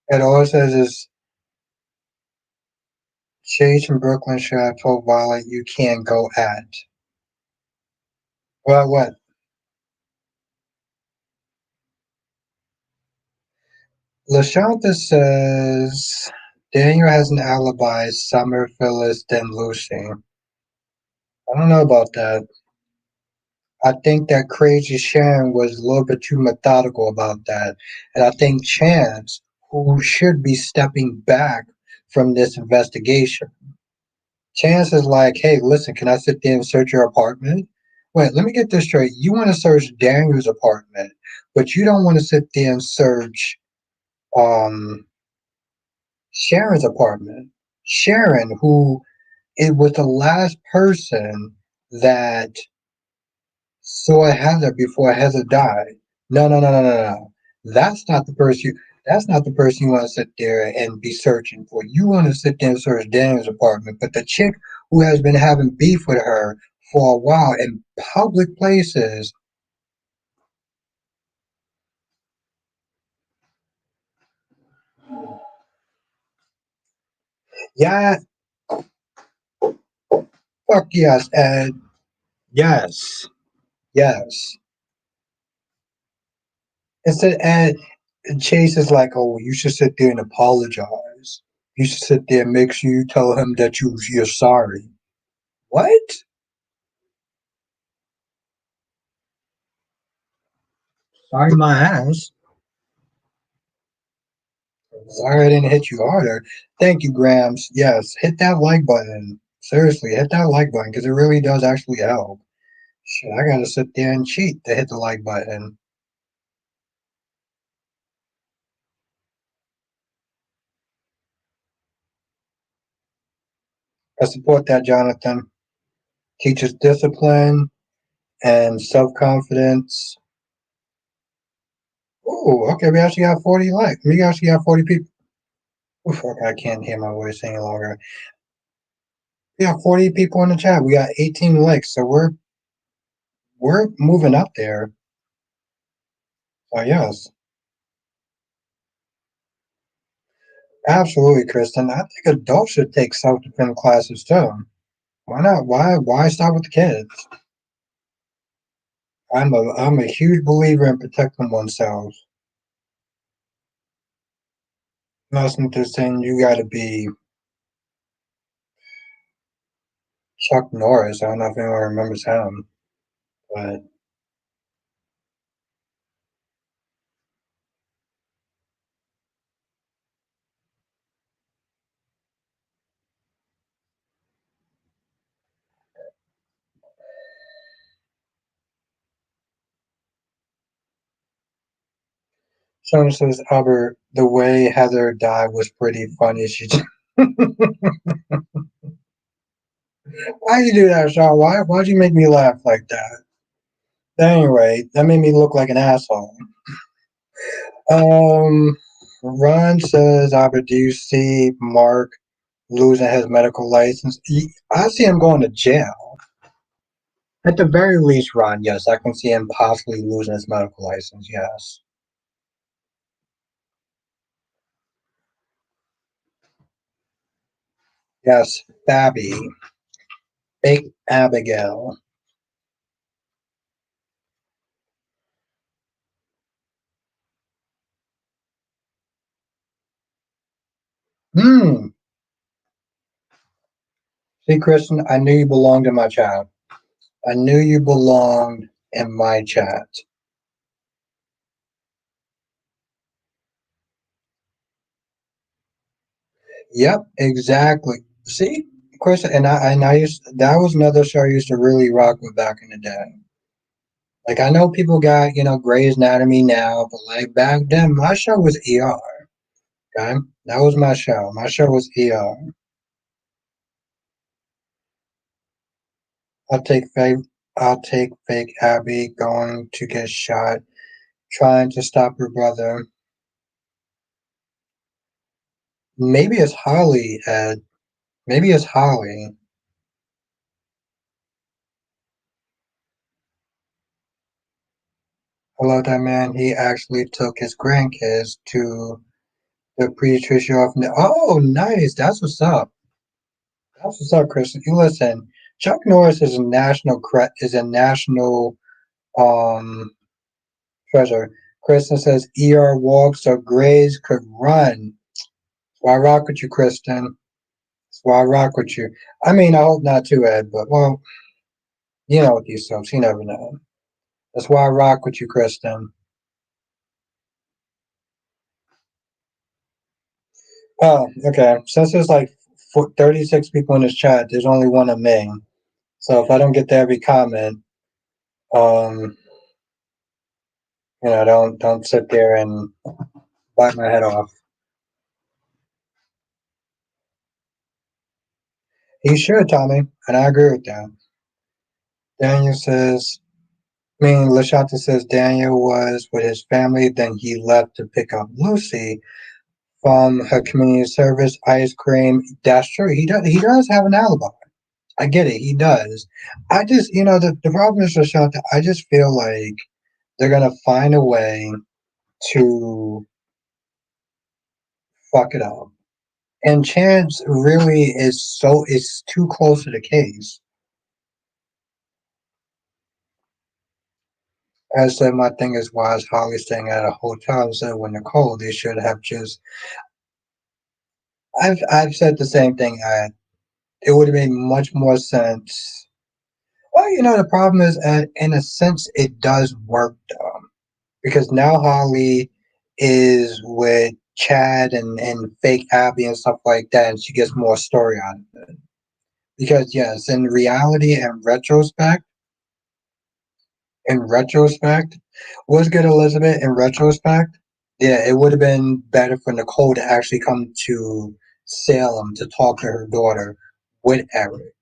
It all it says is Chase in Brooklyn should have told Violet you can't go at. Well what? LaShanta says Daniel has an alibi, Summer, Phyllis, then Lucy. I don't know about that. I think that Crazy Sharon was a little bit too methodical about that. And I think Chance, who should be stepping back from this investigation, Chance is like, hey, listen, can I sit there and search your apartment? Wait, let me get this straight. You want to search Daniel's apartment, but you don't want to sit there and search um, Sharon's apartment. Sharon, who it was the last person that saw Heather before Heather died. No, no, no, no, no, no. That's not the person you. That's not the person you want to sit there and be searching for. You want to sit there and search Daniel's apartment, but the chick who has been having beef with her for a while in public places. Yeah, fuck yes, Ed. Yes, yes. Instead, Ed Chase is like, oh, you should sit there and apologize. You should sit there and make sure you tell him that you're sorry. What? Sorry, my ass. Sorry I didn't hit you harder. Thank you, Grams. Yes, hit that like button. Seriously, hit that like button because it really does actually help. Shit, I gotta sit there and cheat to hit the like button. I support that, Jonathan. Teaches discipline and self confidence. Ooh, okay, we actually got 40 likes. We actually got 40 people. Oof, okay, I can't hear my voice any longer. We got 40 people in the chat. We got 18 likes, so we're moving up there. So yes, absolutely, Kristen. I think adults should take self defense classes too. Why not? Why start with the kids? I'm a huge believer in protecting oneself. Nothing to saying you got to be Chuck Norris. I don't know if anyone remembers him, but someone says Albert, the way Heather died was pretty funny. She why you do that, Sean? Why'd you make me laugh like that? Anyway, that made me look like an asshole. Um, Ron says, Albert, do you see Mark losing his medical license? I see him going to jail. At the very least, Ron, yes, I can see him possibly losing his medical license, yes. Yes, Babby. Fake Abigail. Hmm. See, Kristen, I knew you belonged in my chat. I knew you belonged in my chat. Yep, exactly. See, Kristen, and I used that was another show I used to really rock with back in the day. Like I know people got Grey's Anatomy now, but like back then, my show was ER. Okay, that was my show. My show was ER. I'll take fake. I'll take fake Abby going to get shot, trying to stop her brother. Maybe it's Holly, Ed. Maybe it's Holly. I love that man. He actually took his grandkids to the pediatrician office. Oh, nice. That's what's up. That's what's up, Chris. You listen. Chuck Norris is a national um treasure. Kristen says ER walks or Grays could run. So I rock with you, Kristen. So I rock with you. I mean, I hope not too, Ed, but well, you know what these folks, you never know. That's why I rock with you, Kristen. Oh, okay. Since there's like 36 people in this chat, there's only one of me. So if I don't get to every comment, um, don't sit there and bite my head off. He should, Tommy, and I agree with that. Daniel says, I mean, Lashanta says Daniel was with his family, then he left to pick up Lucy from her community service ice cream. That's true. He does have an alibi. I get it. He does. I just, the problem is, Lashanta, I just feel like they're gonna find a way to fuck it up. And Chance really is too close to the case. As I said, my thing is why is Holly staying at a hotel instead of with Nicole? They should have just. I've said the same thing. It would have made much more sense. Well, the problem is, in a sense, it does work though, because now Holly is with Chad and fake Abby and stuff like that, and she gets more story out of it. Because yes, in reality and retrospect, was good Elizabeth in retrospect. Yeah, it would have been better for Nicole to actually come to Salem to talk to her daughter with Eric.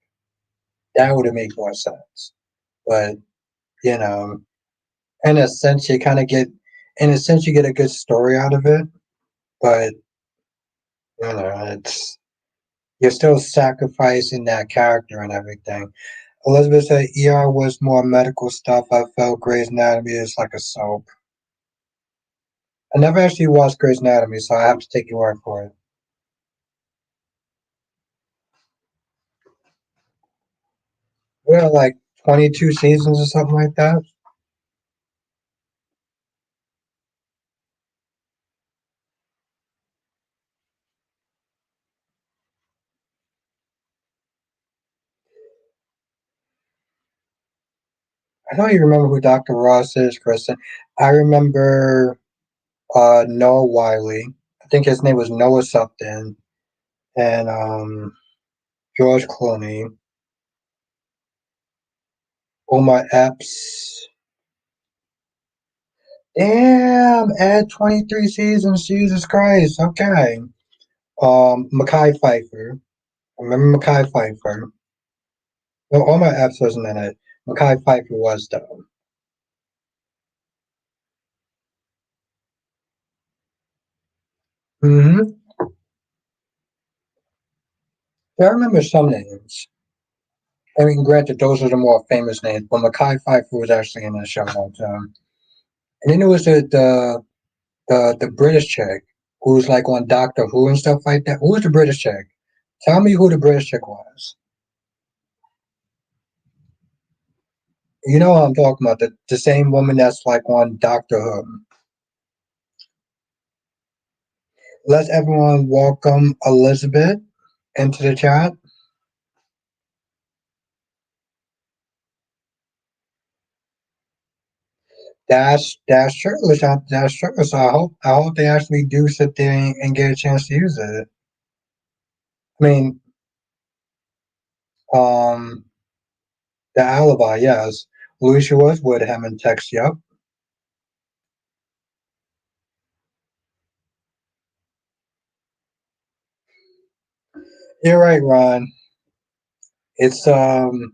That would have made more sense. But, you know, in a sense you kind of get in a sense you get a good story out of it, but it's you're still sacrificing that character and everything. Elizabeth said ER was more medical stuff. I felt Grey's Anatomy is like a soap. I never actually watched Grey's Anatomy, so I have to take your word for it. Well, like 22 seasons or something like that. I don't even remember who Dr. Ross is, Kristen. I remember Noah Wiley. I think his name was Noah something, and George Clooney, Omar Epps. Damn, Ed, 23 seasons, Jesus Christ. Okay. Mackay Pfeiffer. Remember Mackay Pfeiffer? No, Omar Epps wasn't in it. Mackay Pfeiffer was though. Mm-hmm. Yeah, I remember some names. I mean, granted, those are the more famous names, but Mackay Pfeiffer was actually in the show all the time. And then there was the British chick who was like on Doctor Who and stuff like that. Who was the British chick? Tell me who the British chick was. You know what I'm talking about, the same woman that's like on Doctor Who. Let's everyone welcome Elizabeth into the chat. That's true, LaShawn. That's true. So I hope they actually do sit there and get a chance to use it. I mean, um, the alibi, yes. Lucia was with him in text. Yep. You're right, Ron. It's um,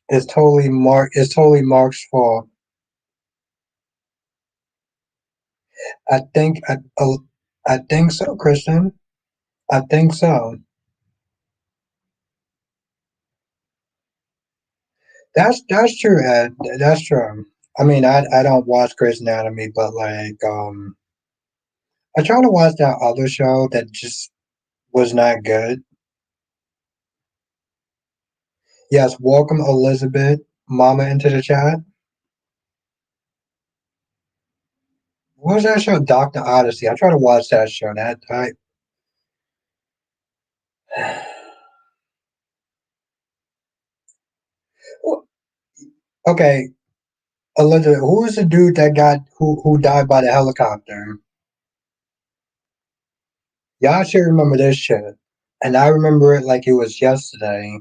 it's totally Mark's fault. I think I think so, Christian. I think so. That's true, Ed. That's true. I mean, I don't watch Grey's Anatomy, but I try to watch that other show that just was not good. Yes, welcome Elizabeth, Mama into the chat. What was that show? Doctor Odyssey. I try to watch that show. That I okay. Elizabeth, who was the dude that got who died by the helicopter? Y'all should remember this shit. And I remember it like it was yesterday.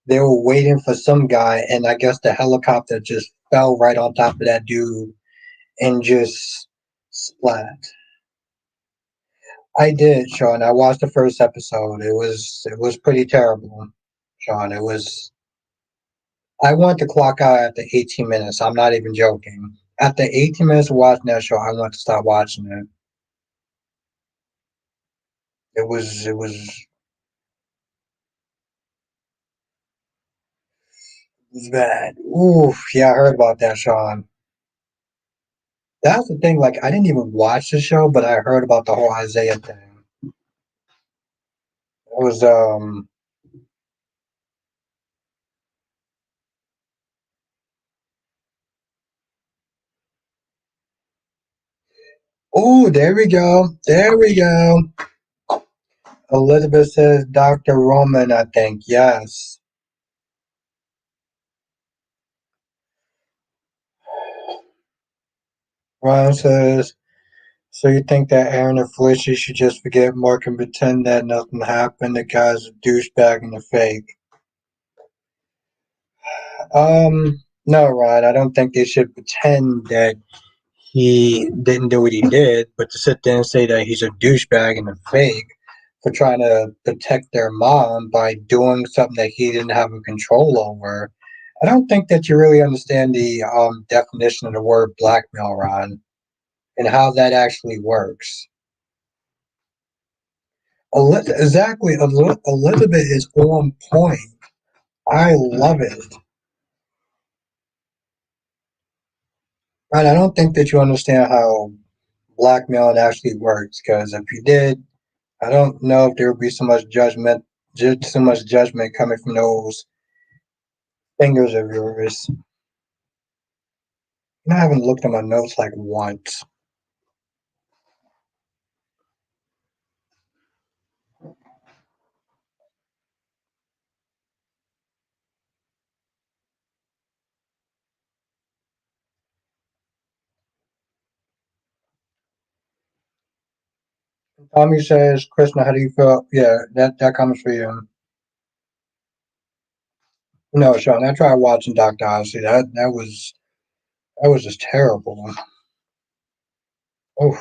They were waiting for some guy, and I guess the helicopter just fell right on top of that dude and just splat. I did, Sean. I watched the first episode. It was pretty terrible, Sean. It was. I want to clock out after 18 minutes. I'm not even joking. After 18 minutes of watching that show, I want to stop watching it. It was bad. Oof. Yeah, I heard about that, Sean. That's the thing. Like, I didn't even watch the show, but I heard about the whole Isaiah thing. It was Oh, there we go. There we go. Elizabeth says Dr. Roman, I think. Yes. Ron says, so you think that Aaron and Felicia should just forget Mark and pretend that nothing happened? The guy's a douchebag and a fake. No, Ron, I don't think they should pretend that he didn't do what he did, but to sit there and say that he's a douchebag and a fake for trying to protect their mom by doing something that he didn't have a control over. I don't think that you really understand the definition of the word blackmail, Ron, and how that actually works. Exactly, Elizabeth is on point. I love it. Ron, I don't think that you understand how blackmail actually works, because if you did, I don't know if there would be so much judgment, just so much judgment coming from those fingers of yours. I haven't looked at my notes like once. Tommy says, Krishna, how do you feel? Yeah, that comes for you. No, Sean, I tried watching Doctor Odyssey. That was just terrible. Oh,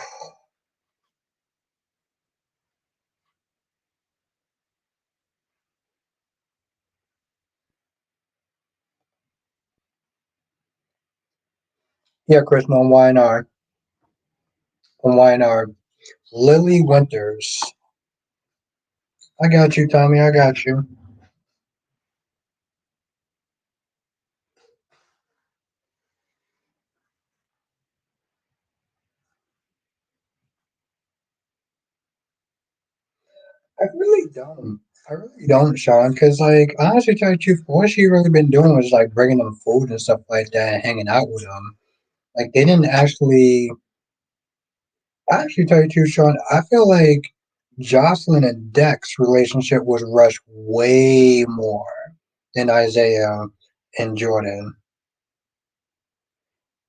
yeah, Krishna on YNR. On YNR. Lily Winters. I got you, Tommy. I got you. I really don't. I really don't, Sean, because, like, honestly, tell you the truth, what she really been doing was, like, bringing them food and stuff like that and hanging out with them. Like, they didn't actually, I actually tell you the truth, Sean, I feel like Jocelyn and Dex relationship was rushed way more than Isaiah and Jordan.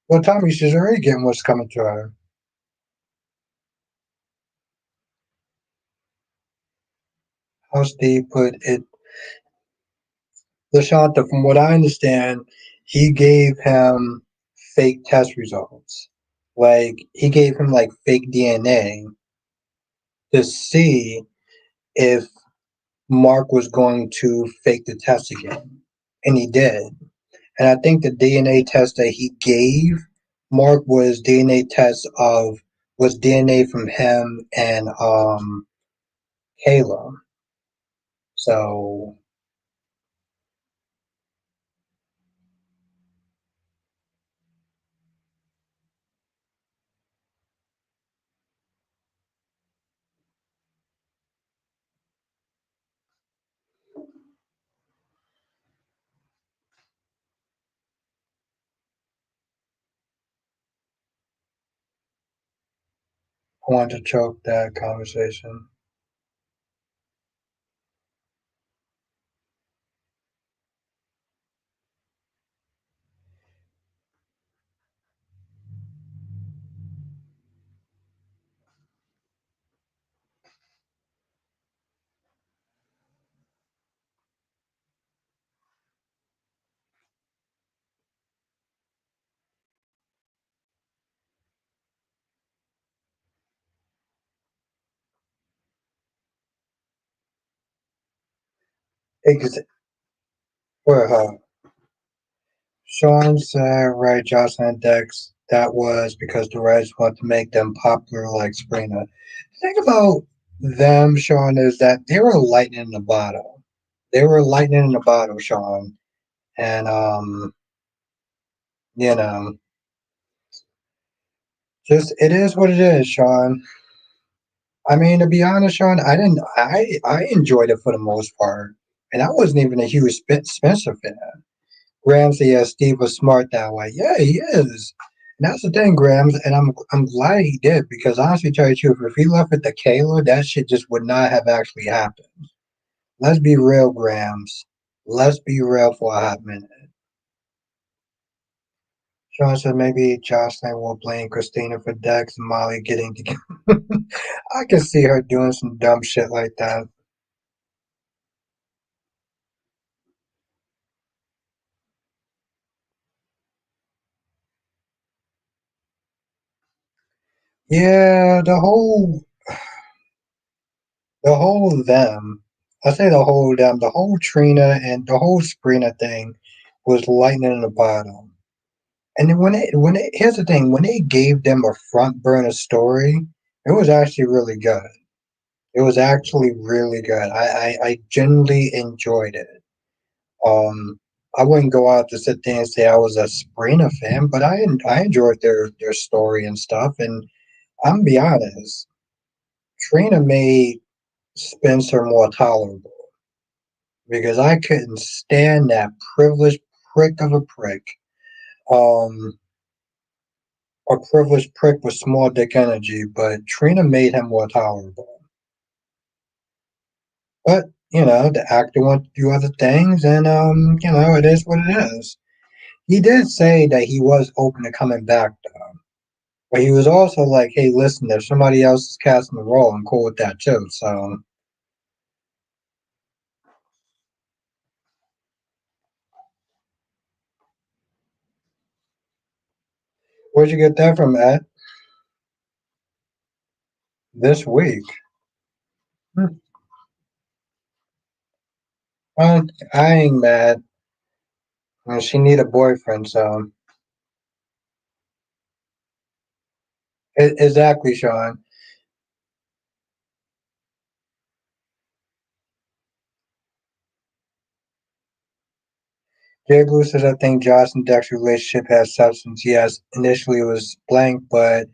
Well, Tommy, she's already getting what's coming to her. How Steve put it, LaShanta, from what I understand, he gave him fake test results. Like, he gave him, like, fake DNA to see if Mark was going to fake the test again. And he did. And I think the DNA test that he gave Mark was DNA from him and Kayla. So I want to choke that conversation. Ex- for her. Sean said, right, Jocelyn and Dex, that was because the Reds want to make them popular like Sabrina. The thing about them, Sean, is that they were lightning in the bottle. They were lightning in the bottle, Sean. And, you know, just it is what it is, Sean. I mean, to be honest, Sean, I enjoyed it for the most part. And I wasn't even a huge Spencer fan. Graham said, yeah, Steve was smart that way. Yeah, he is. And that's the thing, Grams, and I'm glad he did because honestly, tell you the truth, if he left it to Kayla, that shit just would not have actually happened. Let's be real, Grams. Let's be real for a hot minute. Sean said maybe Jocelyn will blame Christina for Dex and Molly getting together. I can see her doing some dumb shit like that. Yeah, the whole them. I say the whole them, the whole Trina and the whole Sprina thing was lightning in the bottle. And then here's the thing, when they gave them a front burner story, it was actually really good. It was actually really good. I genuinely enjoyed it. Um, I wouldn't go out to sit there and say I was a Sabrina fan, but I enjoyed their story and stuff. And I'm gonna be honest, Trina made Spencer more tolerable because I couldn't stand that privileged prick of a prick. Um, a privileged prick with small dick energy, but Trina made him more tolerable. But the actor wanted to do other things, and it is what it is. He did say that he was open to coming back, though. But he was also like, "Hey, listen, if somebody else is casting the role, I'm cool with that too." So, where'd you get that from, Ed? This week? Hmm. Well, I ain't mad. Well, she need a boyfriend, so exactly, Sean. Jay Blue says, I think Josh and Dex relationship has substance. Yes, initially it was blank, but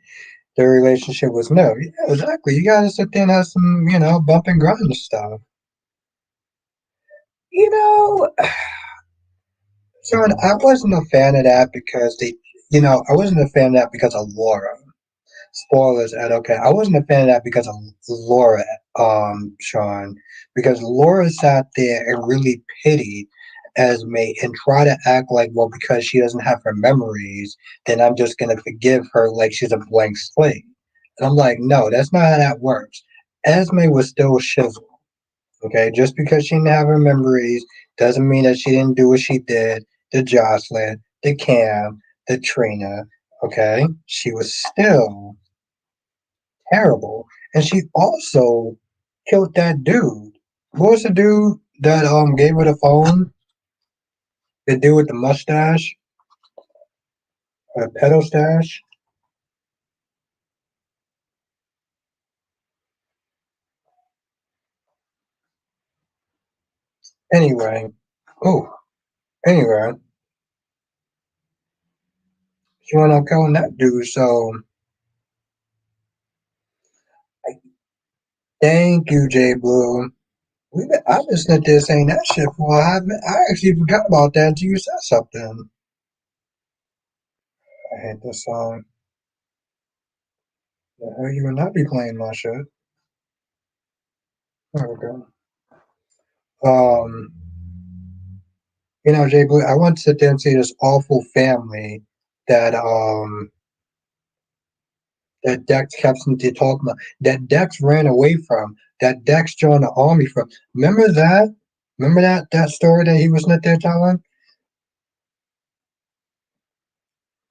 their relationship was no. Yeah, exactly. You gotta sit there and have some, bump and grind and stuff. You know, John, I wasn't a fan of that because I wasn't a fan of that because of Laura. Spoilers, Ed. Okay, I wasn't a fan of that because of Laura, Sean, because Laura sat there and really pitied Esme and try to act like, well, because she doesn't have her memories, then I'm just gonna forgive her like she's a blank slate. And I'm like, no, that's not how that works. Esme was still shizzle. Okay, just because she didn't have her memories doesn't mean that she didn't do what she did to Jocelyn, to Cam, to Trina. Okay, she was still terrible. And she also killed that dude. What was the dude that gave her the phone? The dude with the mustache, pedo stash. Anyway, oh, anyway, she went on killing that dude. So thank you, J Blue. I've been sitting there saying that shit for a hot minute. I actually forgot about that until you said something. I hate this song. The hell you would not be playing my shit. There we go. Um, Jay Blue, I want to sit there and see this awful family that that Dex kept talking about, that Dex ran away from, that Dex joined the army from. Remember that? Remember that story that he was not there telling?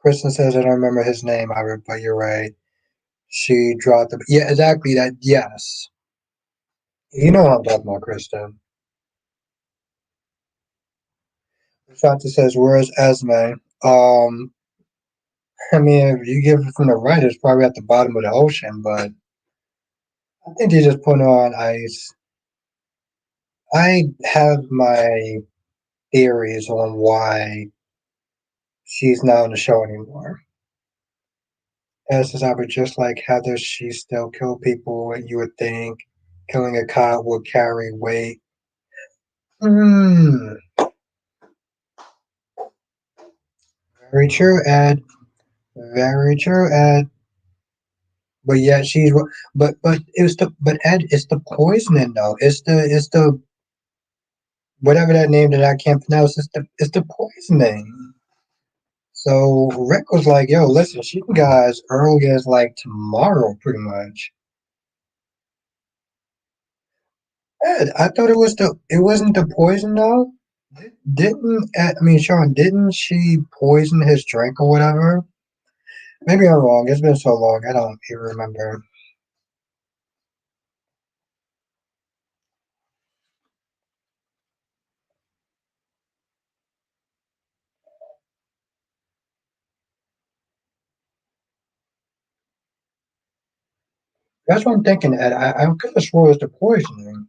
Kristen says I don't remember his name, but you're right. She dropped the yeah, exactly that. Yes, you know what I'm talking about, Kristen. Shanta says, "Where's Esme?" I mean, if you give it from the right, it's probably at the bottom of the ocean, but I think they just put her on ice. I have my theories on why she's not on the show anymore. As I would just like Heather, she still kill people, and you would think killing a cop would carry weight. Hmm. Very true, Ed. Very true, Ed. But yet but but Ed, it's the poisoning though. It's the whatever that name that I can't pronounce. It's the poisoning. So Rick was like, "Yo, listen, she can go as early as like tomorrow, pretty much." Ed, I thought it wasn't the poison though. Didn't I mean Sean? Didn't she poison his drink or whatever? Maybe I'm wrong. It's been so long, I don't even remember. That's what I'm thinking, Ed. I could have swore it was the poisoning.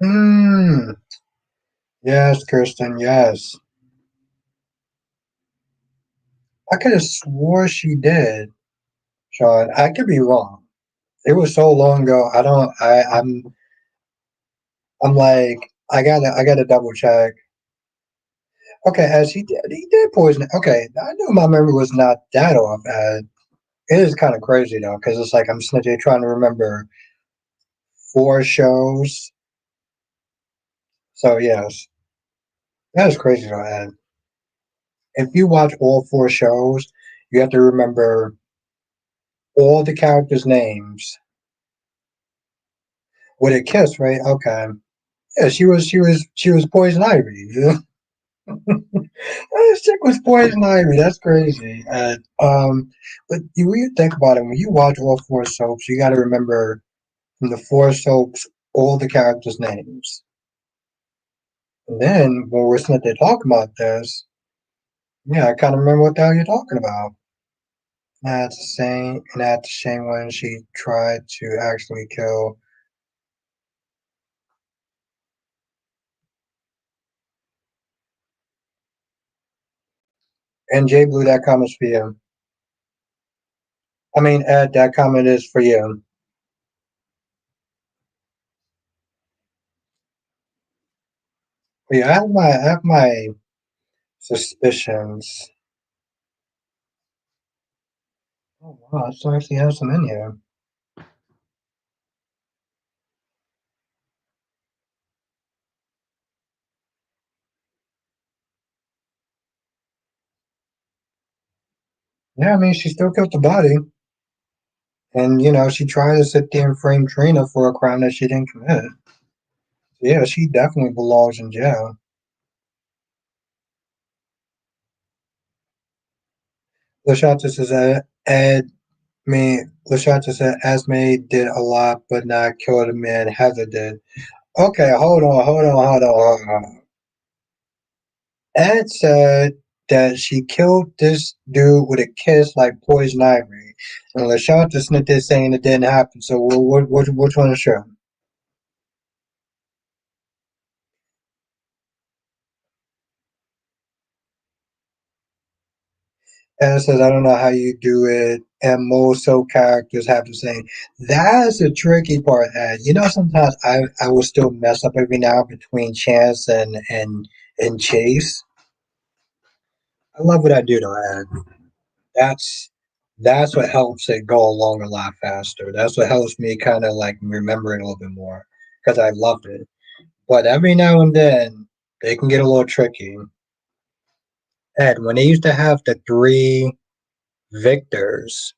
Hmm. Yes, Kirsten. Yes, I could have swore she did, Sean. I could be wrong. It was so long ago. I don't. I'm like. I gotta double check. Okay, as he did poison it. Okay, I knew my memory was not that off. It is kind of crazy though, because it's like I'm sitting there trying to remember four shows. So yes, that is crazy though. And if you watch all four shows, you have to remember all the characters' names with a kiss, right? Okay. Yeah, she was Poison Ivy. Yeah. This chick was Poison Ivy. That's crazy. But you when you think about it, when you watch all four soaps, you got to remember from the four soaps all the characters' names. And then when we're sitting there talking about this, yeah, I kind of remember what the hell you're talking about. That's the same when she tried to actually kill. And J Blue, that comment's for you. I mean, Ed, that comment is for you. But yeah, I have my suspicions. Oh wow, I still actually have some in here. Yeah, I mean, she still killed the body, and she tried to sit there and frame Trina for a crime that she didn't commit. Yeah, she definitely belongs in jail. Lashata says Ed. Me, Lashata said Esme did a lot, but not kill the man Heather did. Okay, hold on. Ed said that she killed this dude with a kiss like poison ivy. And LaShanta Smith is saying it didn't happen. So which one is true? And it says, I don't know how you do it. And most so characters have the same. That's the tricky part. And sometimes I will still mess up every now between Chance and Chase. I love what I do though, and that's that's what helps it go along a lot faster. That's what helps me kind of like remember it a little bit more because I love it. But every now and then they can get a little tricky. And when they used to have the three Victors,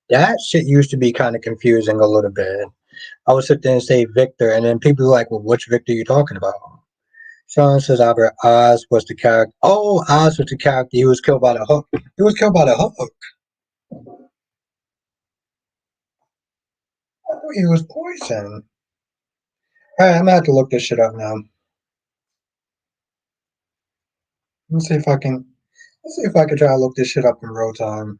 that shit used to be kind of confusing a little bit. I would sit there and say Victor, and then people were like, "Well, which Victor are you talking about?" Sean says Albert Oz was the character. Oh, Oz was the character. He was killed by the hook. He was killed by the hook. I thought he was poisoned. All right, I'm gonna have to look this shit up now. Let's see if I can. Let's see if I can try to look this shit up in real time.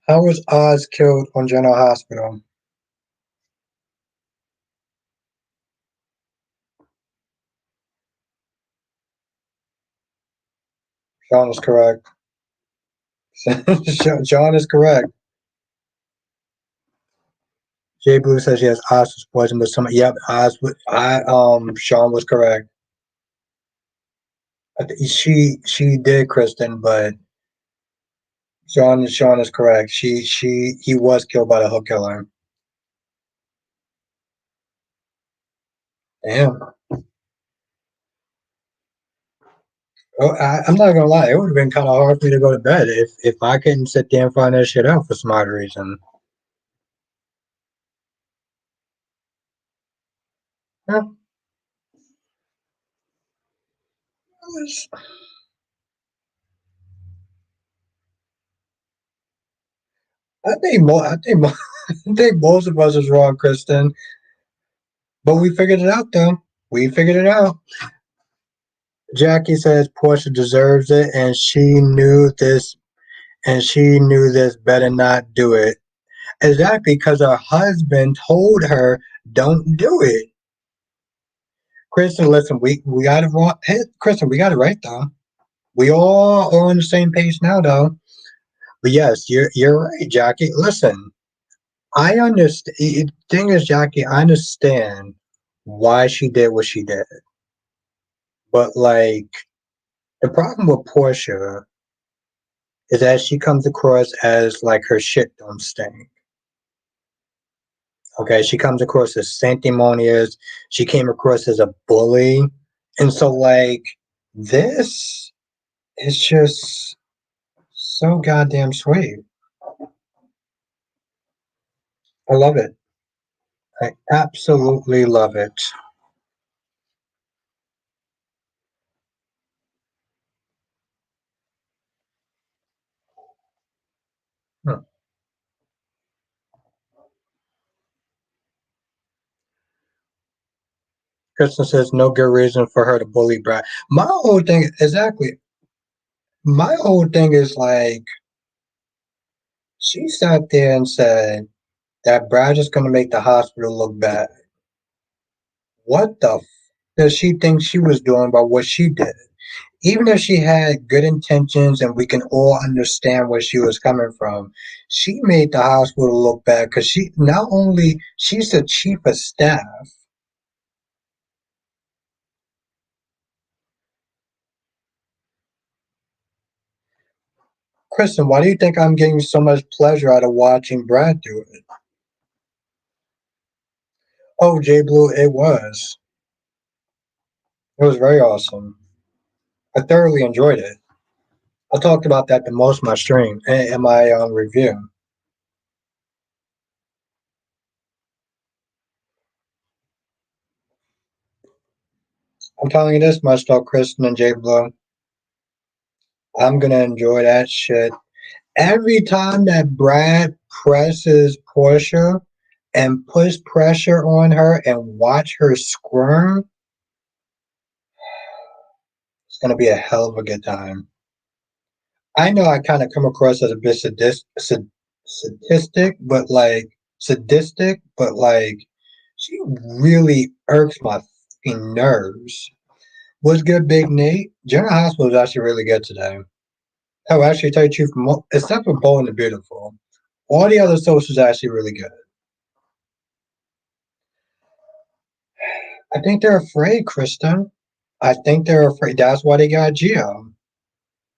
How was Oz killed on General Hospital? Sean is correct. Sean is correct. Jay Blue says yes. Oz was poisoned, but some. Yep, Oz. I Sean was correct. She did, Kristen, but Sean is correct. He was killed by the hook killer. Damn. Oh, I'm not gonna lie. It would have been kind of hard for me to go to bed if I couldn't sit there and find that shit out for some odd reason. Yeah, I think most of us is wrong, Kristen. But we figured it out, though. We figured it out. Jackie says Portia deserves it, and she knew this better not do it. Exactly, because her husband told her, "Don't do it." Kristen, listen, we got it wrong. Hey, Kristen, we got it right though. We all are on the same page now, though. But yes, you're right, Jackie. Listen, I understand. Thing is, Jackie, I understand why she did what she did, but like the problem with Portia is that she comes across as like her shit don't stink. Okay, she comes across as sanctimonious. She came across as a bully, and so like this is just so goddamn sweet. I love it. I absolutely love it. Hmm. Kristen says no good reason for her to bully Brad. My whole thing is like she sat there and said that Brad is going to make the hospital look bad. What the does she think she was doing by what she did? Even if she had good intentions and we can all understand where she was coming from, she made the hospital look bad because she not only she's the chief of staff. Kristen, why do you think I'm getting so much pleasure out of watching Brad do it? Oh, J Blue, it was. It was very awesome. I thoroughly enjoyed it. I talked about that the most in my stream and in my review. I'm telling you this much though, Kristen and J Blue. I'm gonna enjoy that shit. Every time that Brad presses Portia and puts pressure on her and watch her squirm, it's gonna be a hell of a good time. I know I kind of come across as a bit sadistic, but like she really irks my fucking nerves. What's good, Big Nate? General Hospital is actually really good today. Oh, actually, tell you the truth, except for Bold and the Beautiful, all the other soaps is actually really good. I think they're afraid, Kristen. I think they're afraid. That's why they got Gio.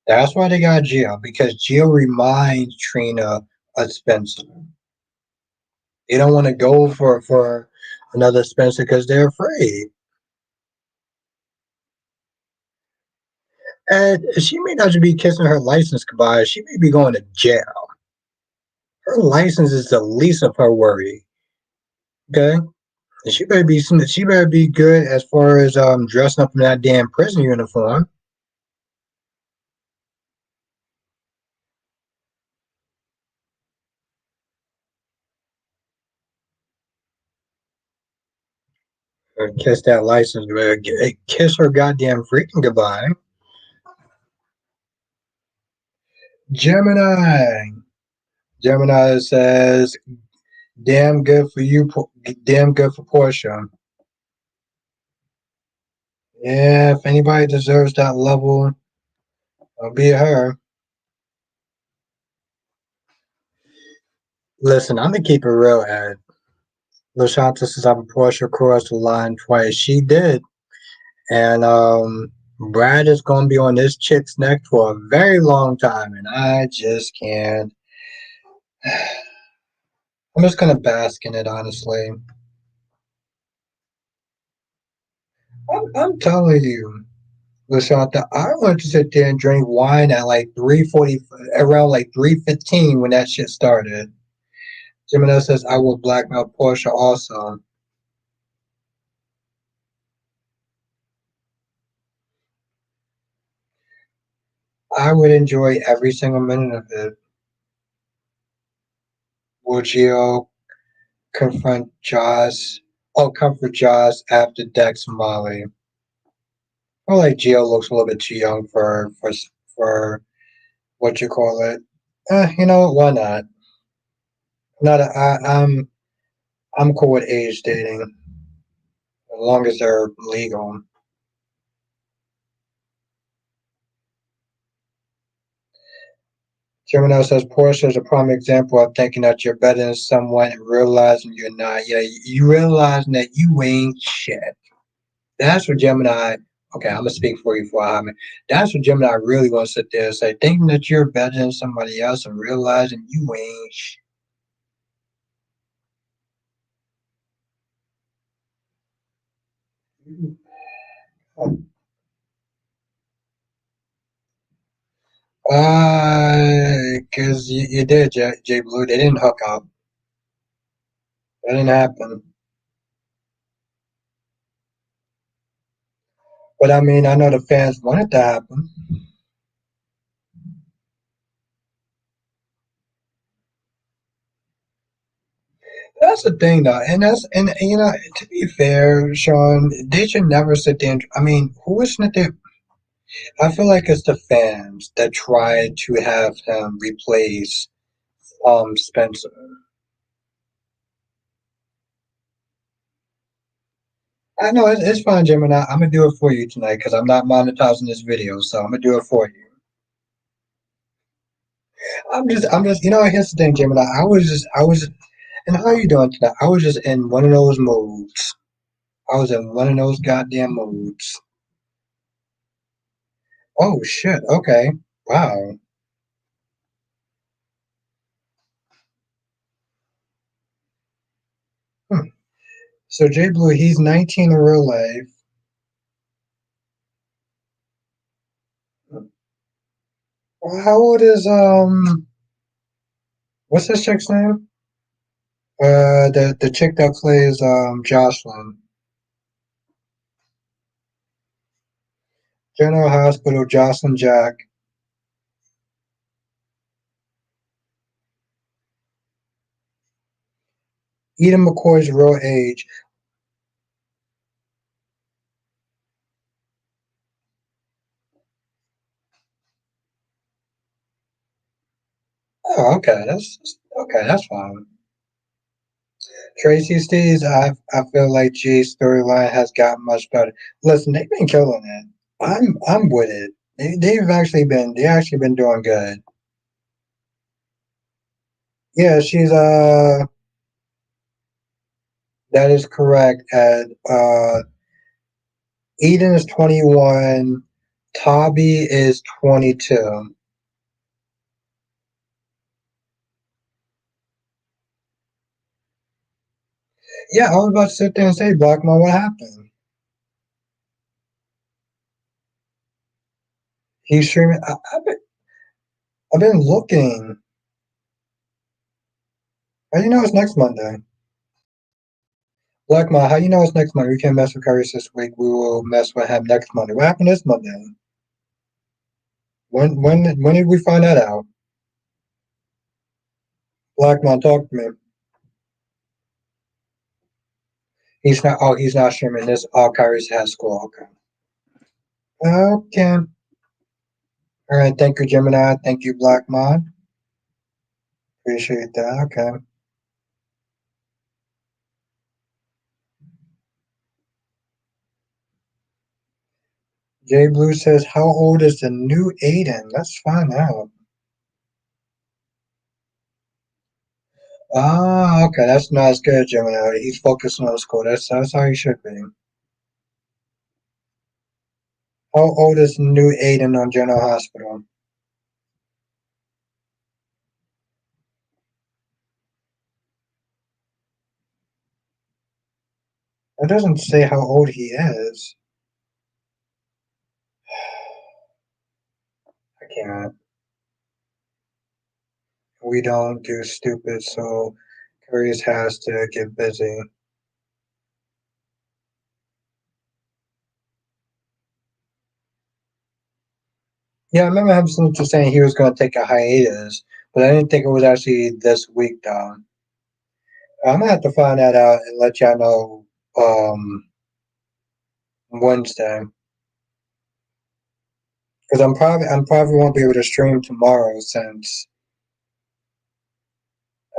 That's why they got Gio, because Gio reminds Trina of Spencer. They don't want to go for another Spencer because they're afraid. And she may not just be kissing her license goodbye. She may be going to jail. Her license is the least of her worry. Okay, and she better be good as far as dressing up in that damn prison uniform. Or kiss that license. Kiss her goddamn freaking goodbye. Gemini. Gemini says, "Damn good for you. Damn good for Portia." Yeah, if anybody deserves that level, it'll be her. Listen, I'm gonna keep it real, Ed. LaShanta says I'm a Portia across the line twice. She did, and Brad is gonna be on this chick's neck for a very long time, and I just can't. I'm just gonna bask in it, honestly. I'm telling you, LaShanta, I want to sit there and drink wine at like 3:40, around like 3:15 when that shit started. Gemini says I will blackmail Portia also. I would enjoy every single minute of it. Will Gio confront Joss? Oh, comfort Joss after Dex and Molly. I feel like Gio looks a little bit too young for what you call it. You know what? Why not? Not a, I'm cool with age dating as long as they're legal. Gemini says Portia is a prime example of thinking that you're better than someone and realizing you're not. Yeah, you realizing that you ain't shit. That's what Gemini. Okay, I'm gonna speak for you for a minute. That's what Gemini really wants to sit there and say, thinking that you're better than somebody else and realizing you ain't shit. Because you did, J Blue. They didn't hook up. That didn't happen. But I mean, I know the fans wanted to happen. That's the thing, though, and you know, to be fair, Sean, they should never sit there. I mean, who is it there? I feel like it's the fans that try to have him replace Spencer. I know it's fine, Jim, and I'm gonna do it for you tonight because I'm not monetizing this video, so I'm gonna do it for you. I'm just, you know, here's the thing, Jim, and and how are you doing tonight? I was just in one of those moods. I was in one of those goddamn moods. Oh shit. Okay. Wow. Hmm. So Jay Blue, he's 19 in real life. How old is what's this chick's name? The chick that plays Jocelyn. General Hospital, Jocelyn Jack. Eden McCoy's real age. Oh, okay. That's okay. That's fine. Tracy Steves, I feel like G's storyline has gotten much better. Listen, they've been killing it. I'm with it. They actually been doing good. Yeah, she's that is correct. At Eden is 21, Toby is 22. Yeah, I was about to sit there and say, Blackmore, what happened? He's streaming. I've been looking. How do you know it's next Monday? Blackmore, how you know it's next Monday? We can't mess with Cyrus this week. We will mess with him next Monday. What happened this Monday? When did we find that out? Blackmore, talk to me. He's not. Oh, he's not streaming this. Oh, Cyrus has school. Okay. Okay. All right. Thank you, Gemini. Thank you, Blackmon. Appreciate that. Okay. Jay Blue says, "How old is the new Aiden?" Let's find out. Ah, okay. That's not as good, Gemini. He's focusing on school. That's how he should be. How old is new Aiden on General Hospital? It doesn't say how old he is. I can't. We don't do stupid, so Curious has to get busy. Yeah, I remember him saying he was going to take a hiatus, but I didn't think it was actually this week, though. I'm gonna have to find that out and let y'all know Wednesday, because I'm probably won't be able to stream tomorrow since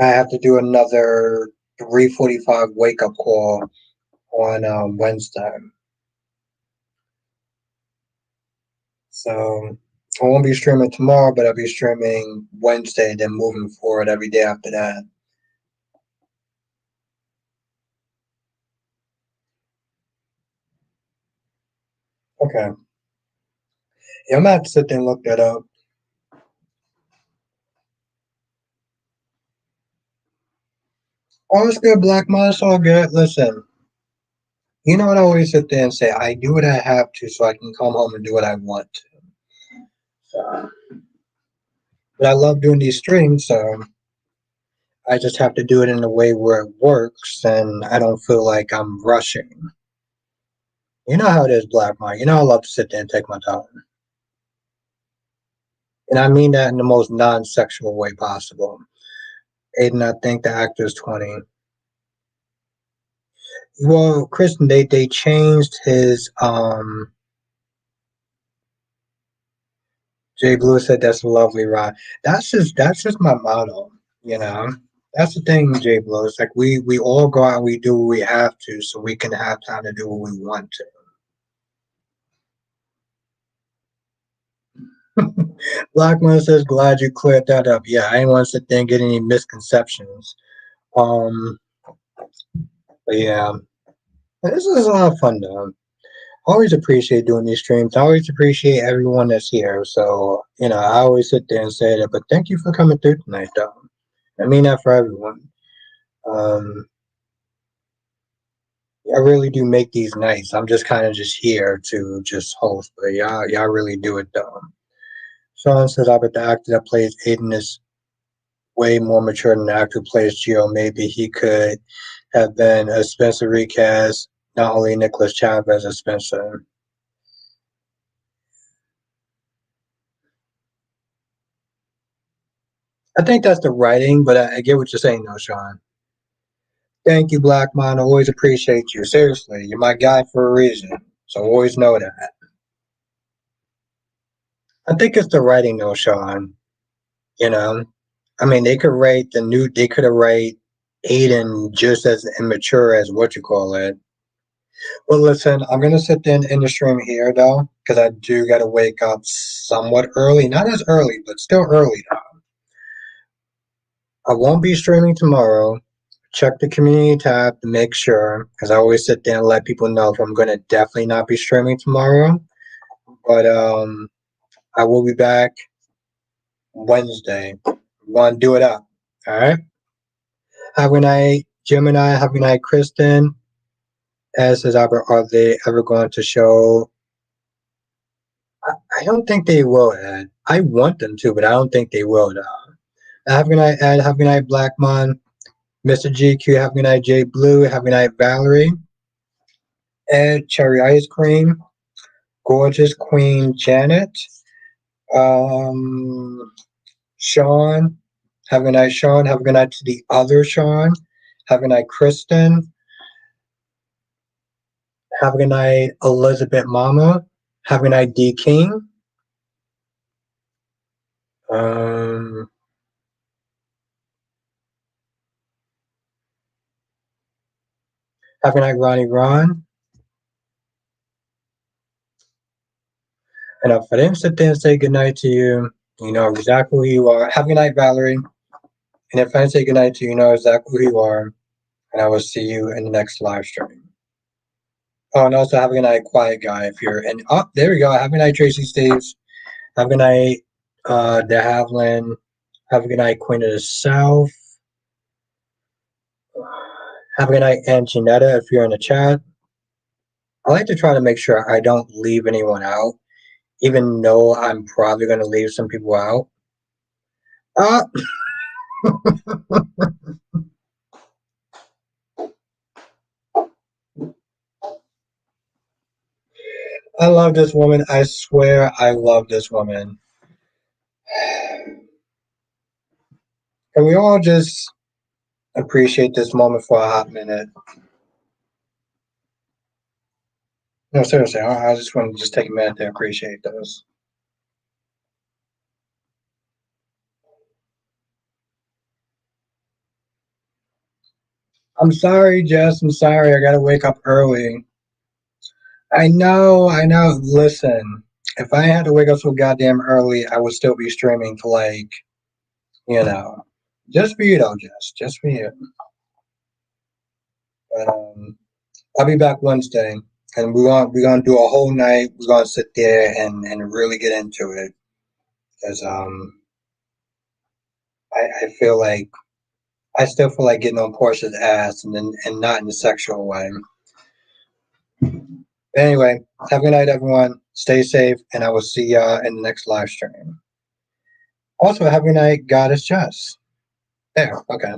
I have to do another 3:45 wake up call on Wednesday. So I won't be streaming tomorrow, but I'll be streaming Wednesday, then moving forward every day after that. Okay. Yeah, I'm gonna have to sit there and look that up. Oh, it's good, Black Mom. It's all good. Listen, you know what I always sit there and say? I do what I have to so I can come home and do what I want to. So, but I love doing these streams, so I just have to do it in a way where it works and I don't feel like I'm rushing. You know how it is, Black Mom. You know I love to sit there and take my time. And I mean that in the most non sexual way possible. Aiden, I think the actor is 20. Well, Kristen, they changed his Jay Blue said that's a lovely ride. That's just my motto, you know. That's the thing, Jay Blue. It's like we all go out and we do what we have to so we can have time to do what we want to. Blackman says, glad you cleared that up. Yeah, I didn't want to sit there and get any misconceptions. Um, but yeah, this is a lot of fun though. Always appreciate doing these streams. I always appreciate everyone that's here. So, I always sit there and say that, but thank you for coming through tonight, though. I mean that for everyone. Um, I really do make these nights. I'm just kind of just here to just host, but y'all really do it, though. Sean says, I bet the actor that plays Aiden is way more mature than the actor who plays Geo. Maybe he could have been a Spencer recast, not only Nicholas Chavez as Spencer. I think that's the writing, but I get what you're saying, though, Sean. Thank you, Black Man. I always appreciate you. Seriously, you're my guy for a reason. So always know that. I think it's the writing though, Sean. You know, I mean, they could have rate Aiden just as immature as what you call it. Well, listen, I'm gonna sit there and end the stream here though, because I do gotta wake up somewhat early. Not as early, but still early though. I won't be streaming tomorrow. Check the community tab to make sure, because I always sit there and let people know if I'm gonna definitely not be streaming tomorrow. But I will be back Wednesday. We're gonna do it up. All right. Have a good night, Gemini. Have a good night, Kristen. As says, are they ever going to show? I don't think they will, Ed. I want them to, but I don't think they will, though. Have a good night, Ed. Have a good night, Blackmon. Mr. GQ. Have a good night, J Blue. Have a good night, Valerie. Ed, Cherry Ice Cream. Gorgeous Queen Janet. Um, Sean. Have a good night, Sean. Have a good night to the other Sean. Have a good night, Kristen. Have a good night, Elizabeth Mama. Have a good night, D King. Um, have a good night, Ronnie Ron. And if I didn't sit there and say good night to you, you know exactly who you are. Have a good night, Valerie. And if I didn't say good night to you, you know exactly who you are. And I will see you in the next live stream. Oh, and also have a good night, Quiet Guy. If you're in, oh, there we go. Have a good night, Tracy Steves. Have a good night, De Havilland. Have a good night, Queen of the South. Have a good night, Anjanetta, if you're in the chat. I like to try to make sure I don't leave anyone out, even though I'm probably going to leave some people out. Uh, I love this woman. I swear I love this woman. Can we all just appreciate this moment for a hot minute? No, seriously, I just want to just take a minute to appreciate this. I'm sorry, Jess. I'm sorry. I got to wake up early. I know, I know. Listen, if I had to wake up so goddamn early, I would still be streaming to like, you know, just for you though, Jess. Just for you. But, I'll be back Wednesday, and we're gonna do a whole night. We're gonna sit there and really get into it, because I feel like I still feel like getting on Portia's ass, and not in a sexual way. Anyway, have a good night, everyone. Stay safe, and I will see y'all in the next live stream. Also, have a good night, Goddess Jess. There, okay.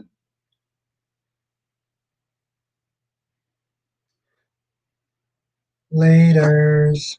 Laters.